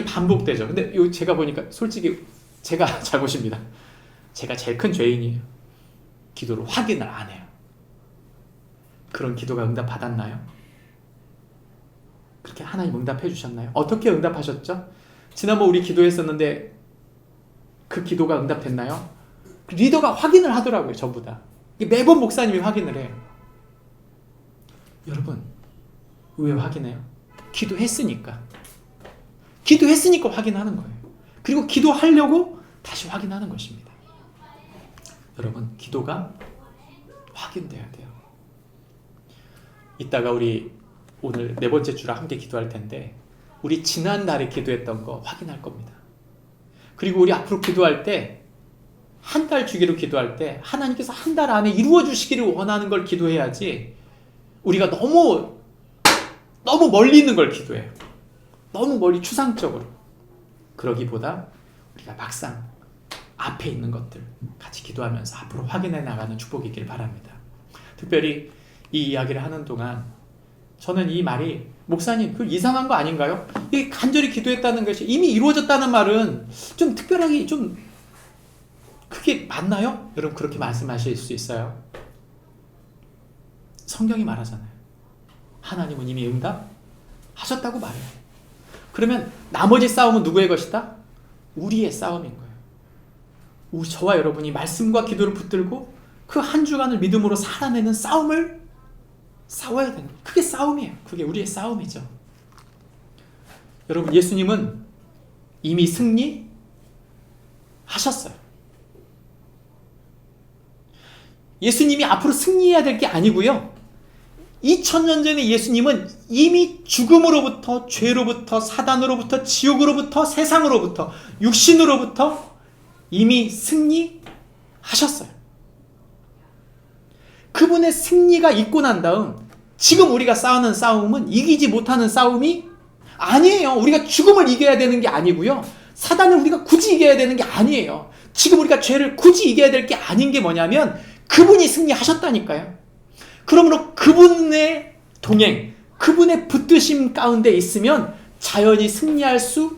반복되죠. 근데 제가 보니까 솔직히 제가 잘못입니다. 제가 제일 큰 죄인이에요. 기도를 확인을 안 해요. 그런 기도가 응답받았나요? 그렇게 하나님 응답해 주셨나요? 어떻게 응답하셨죠? 지난번 우리 기도했었는데 그 기도가 응답됐나요? 리더가 확인을 하더라고요. 전부 다. 매번 목사님이 확인을 해요. 여러분, 왜 확인해요? 기도했으니까 확인하는 거예요. 그리고 기도하려고 다시 확인하는 것입니다. 여러분, 기도가 확인돼야 돼요. 이따가 우리 오늘 4번째 주라 함께 기도할 텐데 우리 지난달에 기도했던 거 확인할 겁니다. 그리고 우리 앞으로 기도할 때 한 달 주기로 기도할 때 하나님께서 한 달 안에 이루어 주시기를 원하는 걸 기도해야지 우리가 너무 멀리 있는 걸 기도해요. 너무 멀리 추상적으로. 그러기보다 우리가 막상 앞에 있는 것들 같이 기도하면서 앞으로 확인해 나가는 축복이길 바랍니다. 특별히 이 이야기를 하는 동안 저는 이 말이 목사님 그 이상한 거 아닌가요? 이 간절히 기도했다는 것이 이미 이루어졌다는 말은 좀 특별하게 좀 그게 맞나요? 여러분 그렇게 말씀하실 수 있어요. 성경이 말하잖아요. 하나님은 이미 응답하셨다고 말해요. 그러면 나머지 싸움은 누구의 것이다? 우리의 싸움인 거예요. 저와 여러분이 말씀과 기도를 붙들고 그 한 주간을 믿음으로 살아내는 싸움을 싸워야 되는 거예요. 그게 싸움이에요. 그게 우리의 싸움이죠. 여러분 예수님은 이미 승리하셨어요. 예수님이 앞으로 승리해야 될 게 아니고요. 2000년 전에 예수님은 이미 죽음으로부터, 죄로부터, 사단으로부터, 지옥으로부터, 세상으로부터, 육신으로부터 이미 승리하셨어요. 그분의 승리가 있고 난 다음 지금 우리가 싸우는 싸움은 이기지 못하는 싸움이 아니에요. 우리가 죽음을 이겨야 되는 게 아니고요. 사단을 우리가 굳이 이겨야 되는 게 아니에요. 지금 우리가 죄를 굳이 이겨야 될 게 아닌 게 뭐냐면 그분이 승리하셨다니까요. 그러므로 그분의 동행, 그분의 붙드심 가운데 있으면 자연히 승리할 수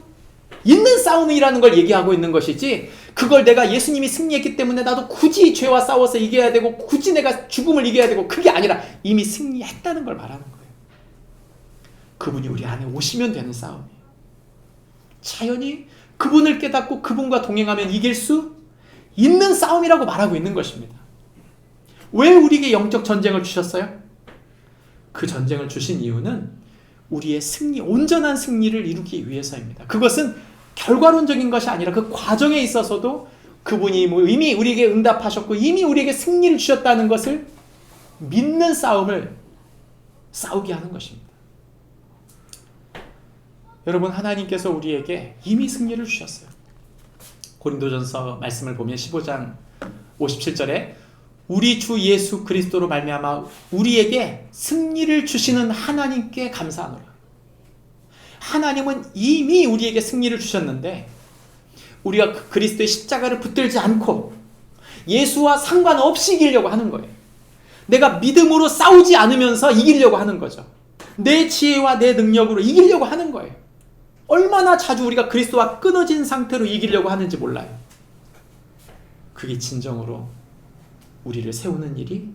있는 싸움이라는 걸 얘기하고 있는 것이지, 그걸 내가 예수님이 승리했기 때문에 나도 굳이 죄와 싸워서 이겨야 되고 굳이 내가 죽음을 이겨야 되고 그게 아니라 이미 승리했다는 걸 말하는 거예요. 그분이 우리 안에 오시면 되는 싸움이에요. 자연히 그분을 깨닫고 그분과 동행하면 이길 수 있는 싸움이라고 말하고 있는 것입니다. 왜 우리에게 영적 전쟁을 주셨어요? 그 전쟁을 주신 이유는 우리의 승리, 온전한 승리를 이루기 위해서입니다. 그것은 결과론적인 것이 아니라 그 과정에 있어서도 그분이 이미 우리에게 응답하셨고 이미 우리에게 승리를 주셨다는 것을 믿는 싸움을 싸우게 하는 것입니다. 여러분, 하나님께서 우리에게 이미 승리를 주셨어요. 고린도전서 말씀을 보면 15장 57절에 우리 주 예수 그리스도로 말미암아 우리에게 승리를 주시는 하나님께 감사하노라. 하나님은 이미 우리에게 승리를 주셨는데 우리가 그리스도의 십자가를 붙들지 않고 예수와 상관없이 이기려고 하는 거예요. 내가 믿음으로 싸우지 않으면서 이기려고 하는 거죠. 내 지혜와 내 능력으로 이기려고 하는 거예요. 얼마나 자주 우리가 그리스도와 끊어진 상태로 이기려고 하는지 몰라요. 그게 진정으로 우리를 세우는 일이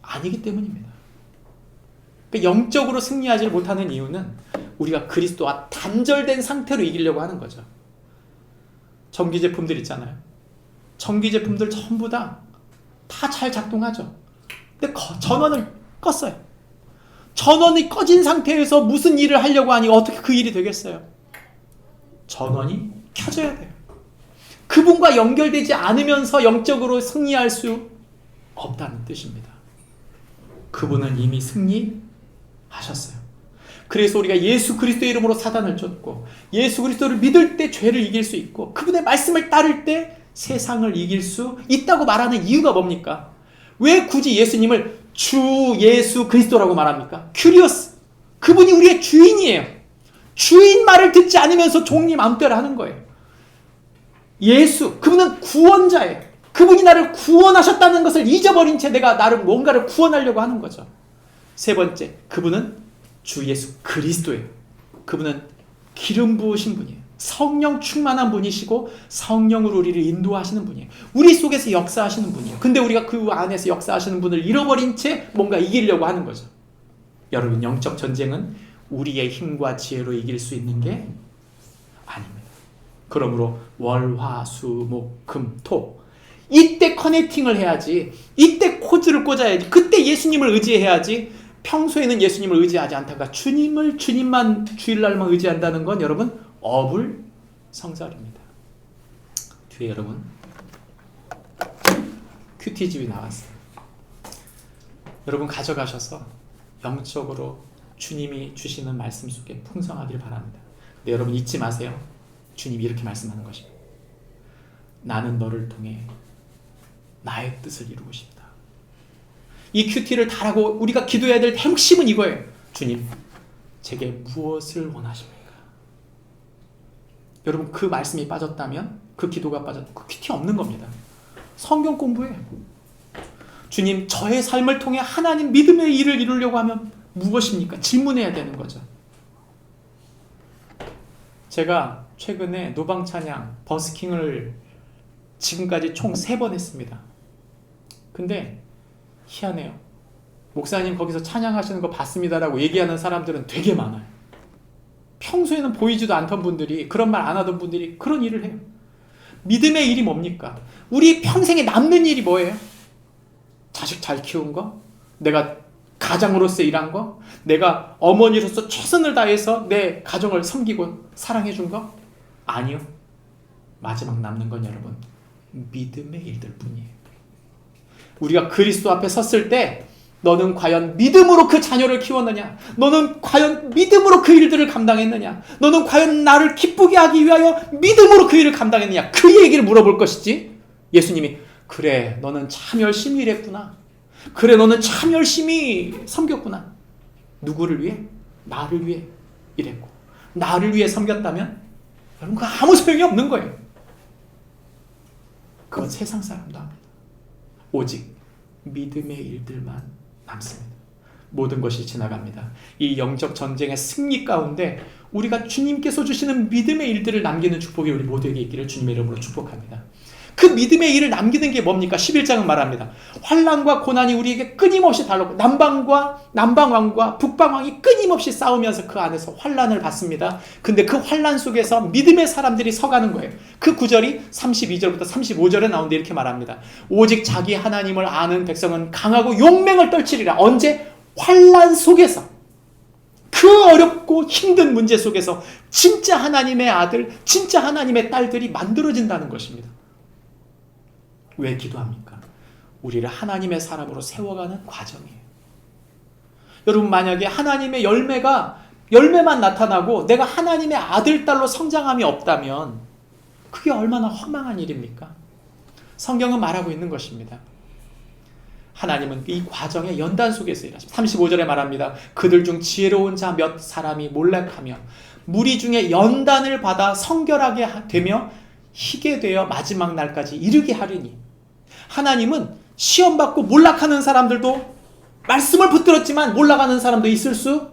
아니기 때문입니다. 그러니까 영적으로 승리하지 못하는 이유는 우리가 그리스도와 단절된 상태로 이기려고 하는 거죠. 전기 제품들 있잖아요. 전기 제품들 전부 다 잘 작동하죠. 근데 전원을 껐어요. 전원이 꺼진 상태에서 무슨 일을 하려고 하니 어떻게 그 일이 되겠어요? 전원이 켜져야 돼요. 그분과 연결되지 않으면서 영적으로 승리할 수 없다는 뜻입니다. 그분은 이미 승리하셨어요. 그래서 우리가 예수 그리스도의 이름으로 사단을 쫓고 예수 그리스도를 믿을 때 죄를 이길 수 있고 그분의 말씀을 따를 때 세상을 이길 수 있다고 말하는 이유가 뭡니까? 왜 굳이 예수님을 주 예수 그리스도라고 말합니까? 큐리오스. 그분이 우리의 주인이에요. 주인 말을 듣지 않으면서 종님 마음대로 하는 거예요. 예수, 그분은 구원자예요. 그분이 나를 구원하셨다는 것을 잊어버린 채 내가 나를 뭔가를 구원하려고 하는 거죠. 세 번째, 그분은 주 예수 그리스도예요. 그분은 기름 부으신 분이에요. 성령 충만한 분이시고 성령으로 우리를 인도하시는 분이에요. 우리 속에서 역사하시는 분이에요. 근데 우리가 그 안에서 역사하시는 분을 잃어버린 채 뭔가 이기려고 하는 거죠. 여러분, 영적 전쟁은 우리의 힘과 지혜로 이길 수 있는 게 아닙니다. 그러므로 월, 화, 수, 목, 금, 토 이때 커넥팅을 해야지. 이때 코드를 꽂아야지. 그때 예수님을 의지해야지. 평소에는 예수님을 의지하지 않다가 주님만 주일날만 의지한다는 건 여러분 어불성설입니다. 뒤에 여러분 큐티집이 나왔어요. 여러분 가져가셔서 영적으로 주님이 주시는 말씀 속에 풍성하길 바랍니다. 근데 여러분 잊지 마세요. 주님이 이렇게 말씀하는 것입니다. 나는 너를 통해 나의 뜻을 이루고 싶다. 이 큐티를 달라고 우리가 기도해야 될 핵심은 이거예요. 주님, 제게 무엇을 원하십니까? 여러분 그 말씀이 빠졌다면, 그 기도가 빠졌다면 그 큐티 없는 겁니다. 성경 공부해요. 주님, 저의 삶을 통해 하나님 믿음의 일을 이루려고 하면 무엇입니까? 질문해야 되는 거죠. 제가 최근에 노방찬양 버스킹을 지금까지 총 3번 했습니다. 근데 희한해요. 목사님 거기서 찬양하시는 거 봤습니다라고 얘기하는 사람들은 되게 많아요. 평소에는 보이지도 않던 분들이, 그런 말 안 하던 분들이 그런 일을 해요. 믿음의 일이 뭡니까? 우리 평생에 남는 일이 뭐예요? 자식 잘 키운 거? 내가 가장으로서 일한 거? 내가 어머니로서 최선을 다해서 내 가정을 섬기고 사랑해 준 거? 아니요. 마지막 남는 건 여러분, 믿음의 일들 뿐이에요. 우리가 그리스도 앞에 섰을 때 너는 과연 믿음으로 그 자녀를 키웠느냐? 너는 과연 믿음으로 그 일들을 감당했느냐? 너는 과연 나를 기쁘게 하기 위하여 믿음으로 그 일을 감당했느냐? 그 얘기를 물어볼 것이지. 예수님이 그래, 너는 참 열심히 일했구나. 그래, 너는 참 열심히 섬겼구나. 누구를 위해? 나를 위해 일했고 나를 위해 섬겼다면 여러분 그거 아무 소용이 없는 거예요. 그건 세상 사람도 합니다. 오직 믿음의 일들만 남습니다. 모든 것이 지나갑니다. 이 영적 전쟁의 승리 가운데 우리가 주님께서 주시는 믿음의 일들을 남기는 축복이 우리 모두에게 있기를 주님의 이름으로 축복합니다. 그 믿음의 일을 남기는 게 뭡니까? 11장은 말합니다. 환난과 고난이 우리에게 끊임없이 달라오고 남방왕과 북방왕이 끊임없이 싸우면서 그 안에서 환난을 받습니다. 근데 그 환난 속에서 믿음의 사람들이 서가는 거예요. 그 구절이 32절부터 35절에 나오는데 이렇게 말합니다. 오직 자기 하나님을 아는 백성은 강하고 용맹을 떨치리라. 언제? 환난 속에서. 그 어렵고 힘든 문제 속에서 진짜 하나님의 아들, 진짜 하나님의 딸들이 만들어진다는 것입니다. 왜 기도합니까? 우리를 하나님의 사람으로 세워가는 과정이에요. 여러분, 만약에 하나님의 열매만 나타나고 내가 하나님의 아들, 딸로 성장함이 없다면 그게 얼마나 허망한 일입니까? 성경은 말하고 있는 것입니다. 하나님은 이 과정의 연단 속에서 일하십니다. 35절에 말합니다. 그들 중 지혜로운 자 몇 사람이 몰락하며 무리 중에 연단을 받아 성결하게 되며 희게 되어 마지막 날까지 이르게 하리니. 하나님은 시험받고 몰락하는 사람들도 말씀을 붙들었지만 몰라가는 사람도 있을 수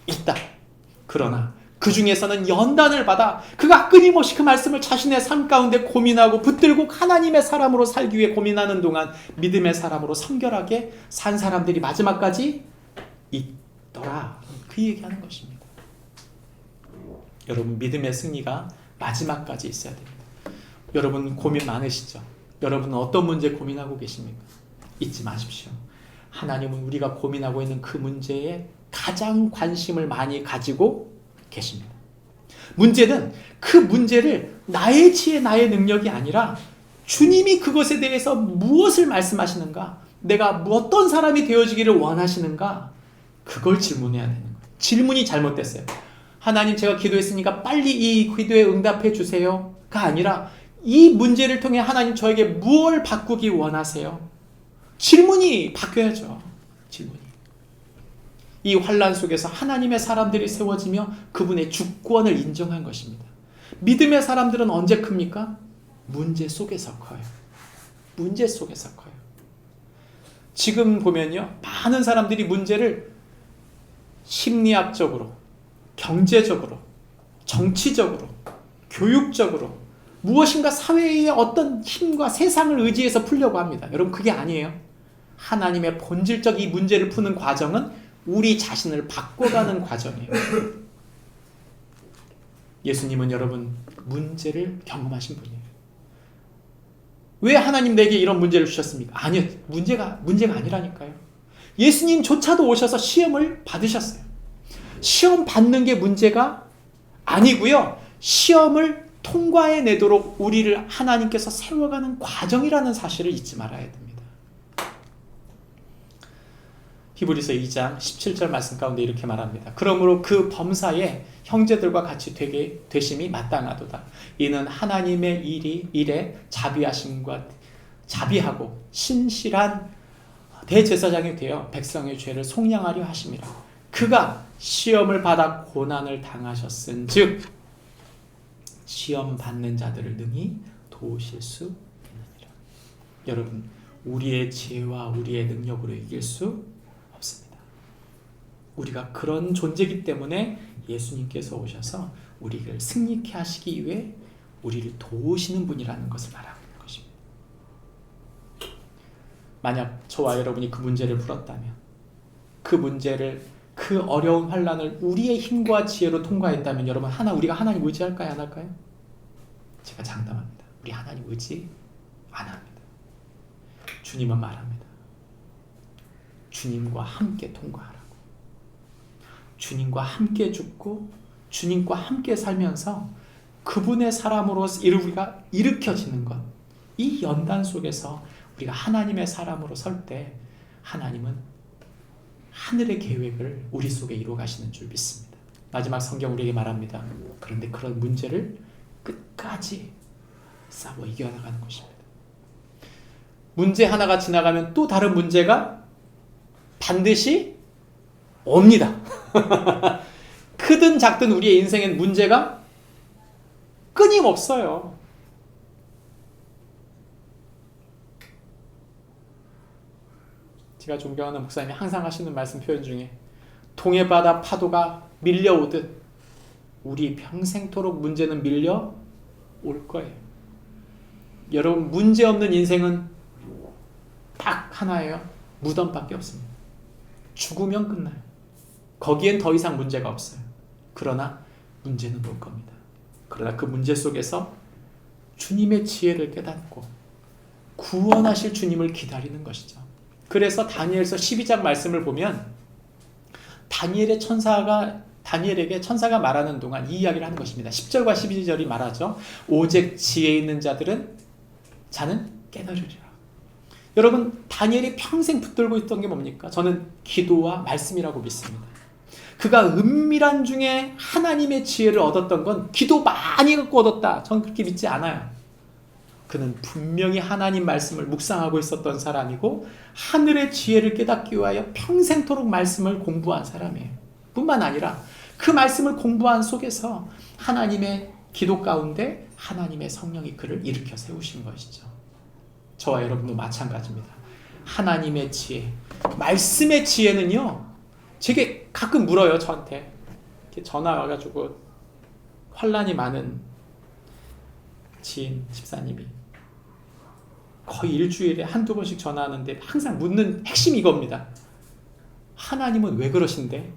있다. 그러나 그 중에서는 연단을 받아 그가 끊임없이 그 말씀을 자신의 삶 가운데 고민하고 붙들고 하나님의 사람으로 살기 위해 고민하는 동안 믿음의 사람으로 성결하게 산 사람들이 마지막까지 있더라. 그 얘기하는 것입니다. 여러분, 믿음의 승리가 마지막까지 있어야 됩니다. 여러분 고민 많으시죠? 여러분은 어떤 문제 고민하고 계십니까? 잊지 마십시오. 하나님은 우리가 고민하고 있는 그 문제에 가장 관심을 많이 가지고 계십니다. 문제는 그 문제를 나의 지혜, 나의 능력이 아니라 주님이 그것에 대해서 무엇을 말씀하시는가, 내가 어떤 사람이 되어지기를 원하시는가, 그걸 질문해야 되는 거예요. 질문이 잘못됐어요. 하나님, 제가 기도했으니까 빨리 이 기도에 응답해 주세요가 아니라 이 문제를 통해 하나님 저에게 무엇을 바꾸기 원하세요? 질문이 바뀌어야죠. 질문이. 이 환난 속에서 하나님의 사람들이 세워지며 그분의 주권을 인정한 것입니다. 믿음의 사람들은 언제 큽니까? 문제 속에서 커요. 문제 속에서 커요. 지금 보면요, 많은 사람들이 문제를 심리학적으로, 경제적으로, 정치적으로, 교육적으로 무엇인가 사회의 어떤 힘과 세상을 의지해서 풀려고 합니다. 여러분, 그게 아니에요. 하나님의 본질적 이 문제를 푸는 과정은 우리 자신을 바꿔가는 과정이에요. 예수님은 여러분 문제를 경험하신 분이에요. 왜 하나님 내게 이런 문제를 주셨습니까? 아니요, 문제가 아니라니까요. 예수님조차도 오셔서 시험을 받으셨어요. 시험 받는 게 문제가 아니고요, 시험을 통과해내도록 우리를 하나님께서 세워가는 과정이라는 사실을 잊지 말아야 됩니다. 히브리서 2장 17절 말씀 가운데 이렇게 말합니다. 그러므로 그 범사에 형제들과 같이 되게 되심이 마땅하도다. 이는 하나님의 일에 자비하고 신실한 대제사장이 되어 백성의 죄를 속량하려 하심이라. 그가 시험을 받아 고난을 당하셨은즉 시험 받는 자들을 능히 도우실 수 있느니라. 여러분, 우리의 지혜와 우리의 능력으로 이길 수 없습니다. 우리가 그런 존재이기 때문에 예수님께서 오셔서 우리를 승리케 하시기 위해 우리를 도우시는 분이라는 것을 말하고 있는 것입니다. 만약 저와 여러분이 그 문제를 풀었다면, 그 문제를, 그 어려운 환난을 우리의 힘과 지혜로 통과했다면, 여러분 우리가 하나님 의지할까요, 안 할까요? 제가 장담합니다. 우리 하나님 의지 안 합니다. 주님은 말합니다. 주님과 함께 통과하라고. 주님과 함께 죽고 주님과 함께 살면서 그분의 사람으로 우리가 일으켜지는 것, 이 연단 속에서 우리가 하나님의 사람으로 설 때 하나님은 하늘의 계획을 우리 속에 이루어 가시는 줄 믿습니다. 마지막 성경 우리에게 말합니다. 그런데 그런 문제를 끝까지 싸워 이겨나가는 것입니다. 문제 하나가 지나가면 또 다른 문제가 반드시 옵니다. 크든 작든 우리의 인생엔 문제가 끊임없어요. 제가 존경하는 목사님이 항상 하시는 말씀 표현 중에 동해바다 파도가 밀려오듯 우리 평생토록 문제는 밀려올 거예요. 여러분, 문제 없는 인생은 딱 하나예요. 무덤밖에 없습니다. 죽으면 끝나요. 거기엔 더 이상 문제가 없어요. 그러나 문제는 올 겁니다. 그러나 그 문제 속에서 주님의 지혜를 깨닫고 구원하실 주님을 기다리는 것이죠. 그래서 다니엘서 12장 말씀을 보면 다니엘에게 천사가 말하는 동안 이 이야기를 하는 것입니다. 10절과 12절이 말하죠. 오직 지혜 있는 자는 깨달으리라. 여러분, 다니엘이 평생 붙들고 있던 게 뭡니까? 저는 기도와 말씀이라고 믿습니다. 그가 은밀한 중에 하나님의 지혜를 얻었던 건 기도 많이 갖고 얻었다, 저는 그렇게 믿지 않아요. 그는 분명히 하나님 말씀을 묵상하고 있었던 사람이고 하늘의 지혜를 깨닫기 위하여 평생토록 말씀을 공부한 사람이에요. 뿐만 아니라 그 말씀을 공부한 속에서 하나님의 기도 가운데 하나님의 성령이 그를 일으켜 세우신 것이죠. 저와 여러분도 마찬가지입니다. 하나님의 지혜, 말씀의 지혜는요, 제게 가끔 물어요. 저한테 이렇게 전화 와가지고 환란이 많은 지인, 집사님이 거의 일주일에 한두 번씩 전화하는데 항상 묻는 핵심이 이겁니다. 하나님은 왜 그러신데?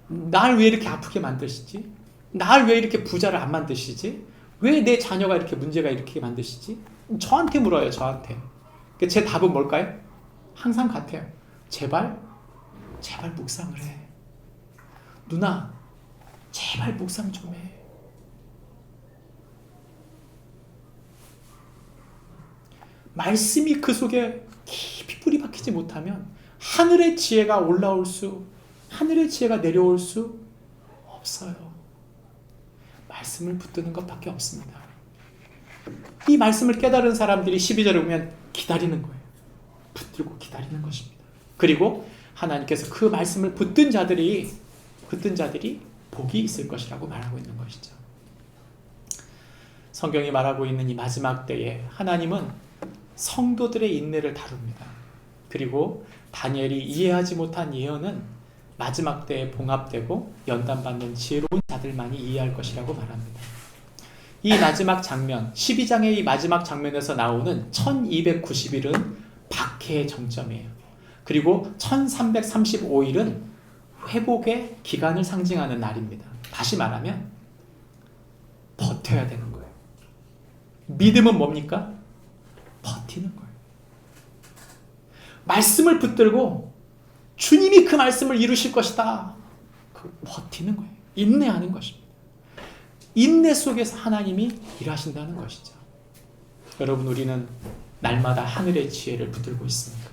날 왜 이렇게 아프게 만드시지? 날 왜 이렇게 부자를 안 만드시지? 왜 내 자녀가 이렇게 문제가 이렇게 만드시지? 저한테 물어요. 저한테. 제 답은 뭘까요? 항상 같아요. 제발 묵상을 해. 누나, 제발 묵상 좀 해. 말씀이 그 속에 깊이 뿌리 박히지 못하면 하늘의 지혜가 하늘의 지혜가 내려올 수 없어요. 말씀을 붙드는 것밖에 없습니다. 이 말씀을 깨달은 사람들이 12절에 보면 기다리는 거예요. 붙들고 기다리는 것입니다. 그리고 하나님께서 그 말씀을 붙든 자들이 복이 있을 것이라고 말하고 있는 것이죠. 성경이 말하고 있는 이 마지막 때에 하나님은 성도들의 인내를 다룹니다. 그리고 다니엘이 이해하지 못한 예언은 마지막 때에 봉합되고 연단받는 지혜로운 자들만이 이해할 것이라고 말합니다. 이 마지막 장면, 12장의 이 마지막 장면에서 나오는 1290일은 박해의 정점이에요. 그리고 1335일은 회복의 기간을 상징하는 날입니다. 다시 말하면 버텨야 되는 거예요. 믿음은 뭡니까? 버티는 거예요. 말씀을 붙들고 주님이 그 말씀을 이루실 것이다. 버티는 거예요. 인내하는 것입니다. 인내 속에서 하나님이 일하신다는 것이죠. 여러분, 우리는 날마다 하늘의 지혜를 붙들고 있습니까?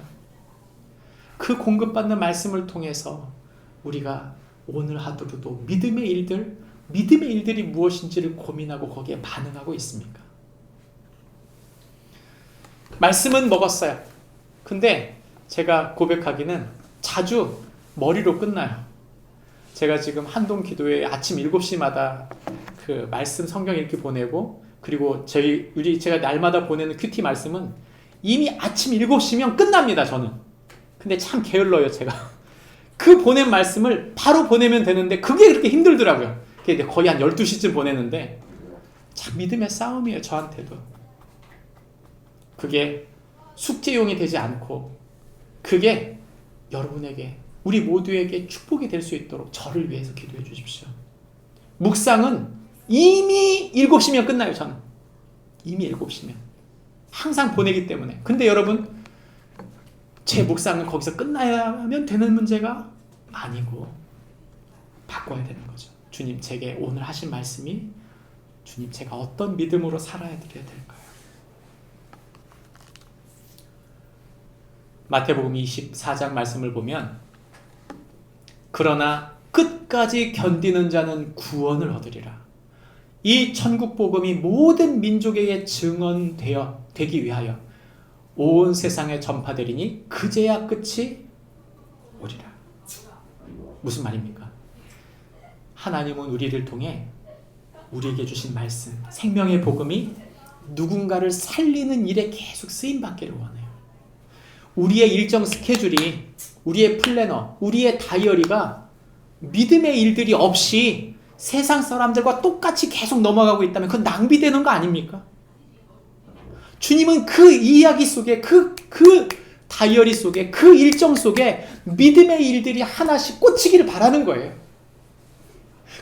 그 공급받는 말씀을 통해서 우리가 오늘 하루도 믿음의 일들이 무엇인지를 고민하고 거기에 반응하고 있습니까? 말씀은 먹었어요. 근데 제가 고백하기는 자주 머리로 끝나요. 제가 지금 한동 기도회 아침 7시마다 그 말씀 성경 읽기 보내고, 그리고 제가 날마다 보내는 큐티 말씀은 이미 아침 7시면 끝납니다, 저는. 근데 참 게을러요, 제가. 그 보낸 말씀을 바로 보내면 되는데 그게 그렇게 힘들더라고요. 그게 거의 한 12시쯤 보내는데 참 믿음의 싸움이에요, 저한테도. 그게 숙제용이 되지 않고 그게 여러분에게, 우리 모두에게 축복이 될 수 있도록 저를 위해서 기도해 주십시오. 묵상은 이미 7시면 끝나요, 저는. 이미 7시면. 항상 보내기 때문에. 근데 여러분, 제 묵상은 거기서 끝나야만 되는 문제가 아니고 바꿔야 되는 거죠. 주님, 제게 오늘 하신 말씀이, 주님, 제가 어떤 믿음으로 살아야 드려야 될까요? 마태복음 24장 말씀을 보면, 그러나 끝까지 견디는 자는 구원을 얻으리라. 이 천국 복음이 모든 민족에게 되기 위하여 온 세상에 전파되리니 그제야 끝이 오리라. 무슨 말입니까? 하나님은 우리를 통해 우리에게 주신 말씀, 생명의 복음이 누군가를 살리는 일에 계속 쓰임받기를 원해요. 우리의 일정 스케줄이, 우리의 플래너, 우리의 다이어리가 믿음의 일들이 없이 세상 사람들과 똑같이 계속 넘어가고 있다면 그건 낭비되는 거 아닙니까? 주님은 그 이야기 속에, 그 다이어리 속에, 그 일정 속에 믿음의 일들이 하나씩 꽂히기를 바라는 거예요.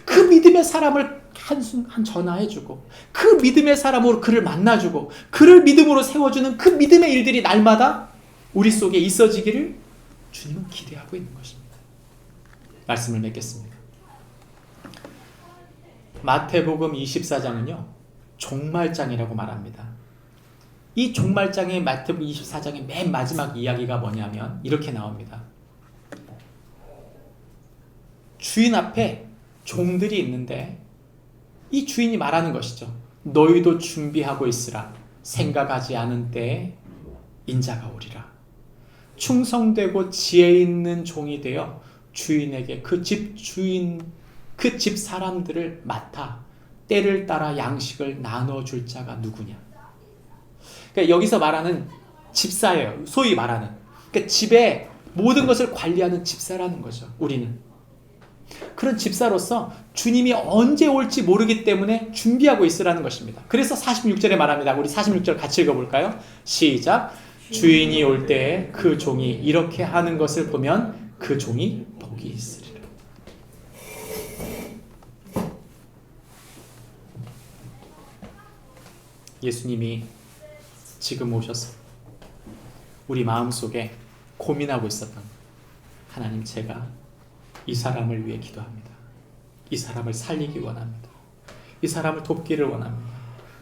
그 믿음의 사람을 한 전화해주고, 그 믿음의 사람으로 그를 만나주고, 그를 믿음으로 세워주는 그 믿음의 일들이 날마다 우리 속에 있어지기를 주님은 기대하고 있는 것입니다. 말씀을 맺겠습니다. 마태복음 24장은요, 종말장이라고 말합니다. 이 종말장의 마태복음 24장의 맨 마지막 이야기가 뭐냐면 이렇게 나옵니다. 주인 앞에 종들이 있는데 이 주인이 말하는 것이죠. 너희도 준비하고 있으라. 생각하지 않은 때에 인자가 오리라. 충성되고 지혜 있는 종이 되어 주인에게 그 집 사람들을 맡아 때를 따라 양식을 나눠줄 자가 누구냐. 그러니까 여기서 말하는 집사예요. 소위 말하는. 그러니까 집에 모든 것을 관리하는 집사라는 거죠. 우리는. 그런 집사로서 주님이 언제 올지 모르기 때문에 준비하고 있으라는 것입니다. 그래서 46절에 말합니다. 우리 46절 같이 읽어볼까요? 시작. 주인이 올 때에 그 종이 이렇게 하는 것을 보면 그 종이 복이 있으리라. 예수님이 지금 오셔서 우리 마음속에 고민하고 있었던, 하나님, 제가 이 사람을 위해 기도합니다. 이 사람을 살리기 원합니다. 이 사람을 돕기를 원합니다.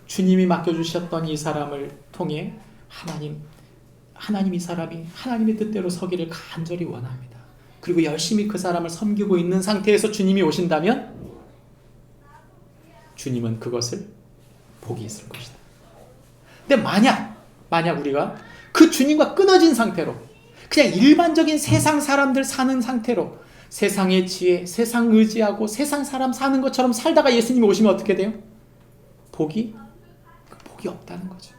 주님이 맡겨주셨던 이 사람을 통해 하나님 이 사람이 하나님의 뜻대로 서기를 간절히 원합니다. 그리고 열심히 그 사람을 섬기고 있는 상태에서 주님이 오신다면 주님은 그것을 복이 있을 것이다. 근데 만약 우리가 그 주님과 끊어진 상태로 그냥 일반적인 세상 사람들 사는 상태로 세상의 지혜, 세상 의지하고 세상 사람 사는 것처럼 살다가 예수님이 오시면 어떻게 돼요? 복이 없다는 거죠.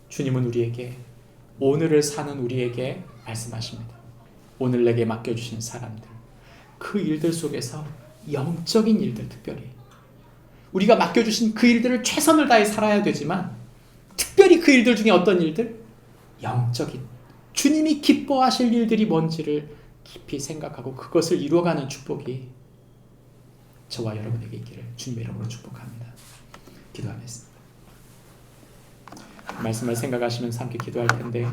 주님은 우리에게, 오늘을 사는 우리에게 말씀하십니다. 오늘 내게 맡겨주신 사람들, 그 일들 속에서 영적인 일들, 특별히 우리가 맡겨주신 그 일들을 최선을 다해 살아야 되지만 특별히 그 일들 중에 어떤 일들? 영적인, 주님이 기뻐하실 일들이 뭔지를 깊이 생각하고 그것을 이루어가는 축복이 저와 여러분에게 있기를 주님의 이름으로 축복합니다. 기도하겠습니다. 말씀을 생각하시면서 함께 기도할 텐데,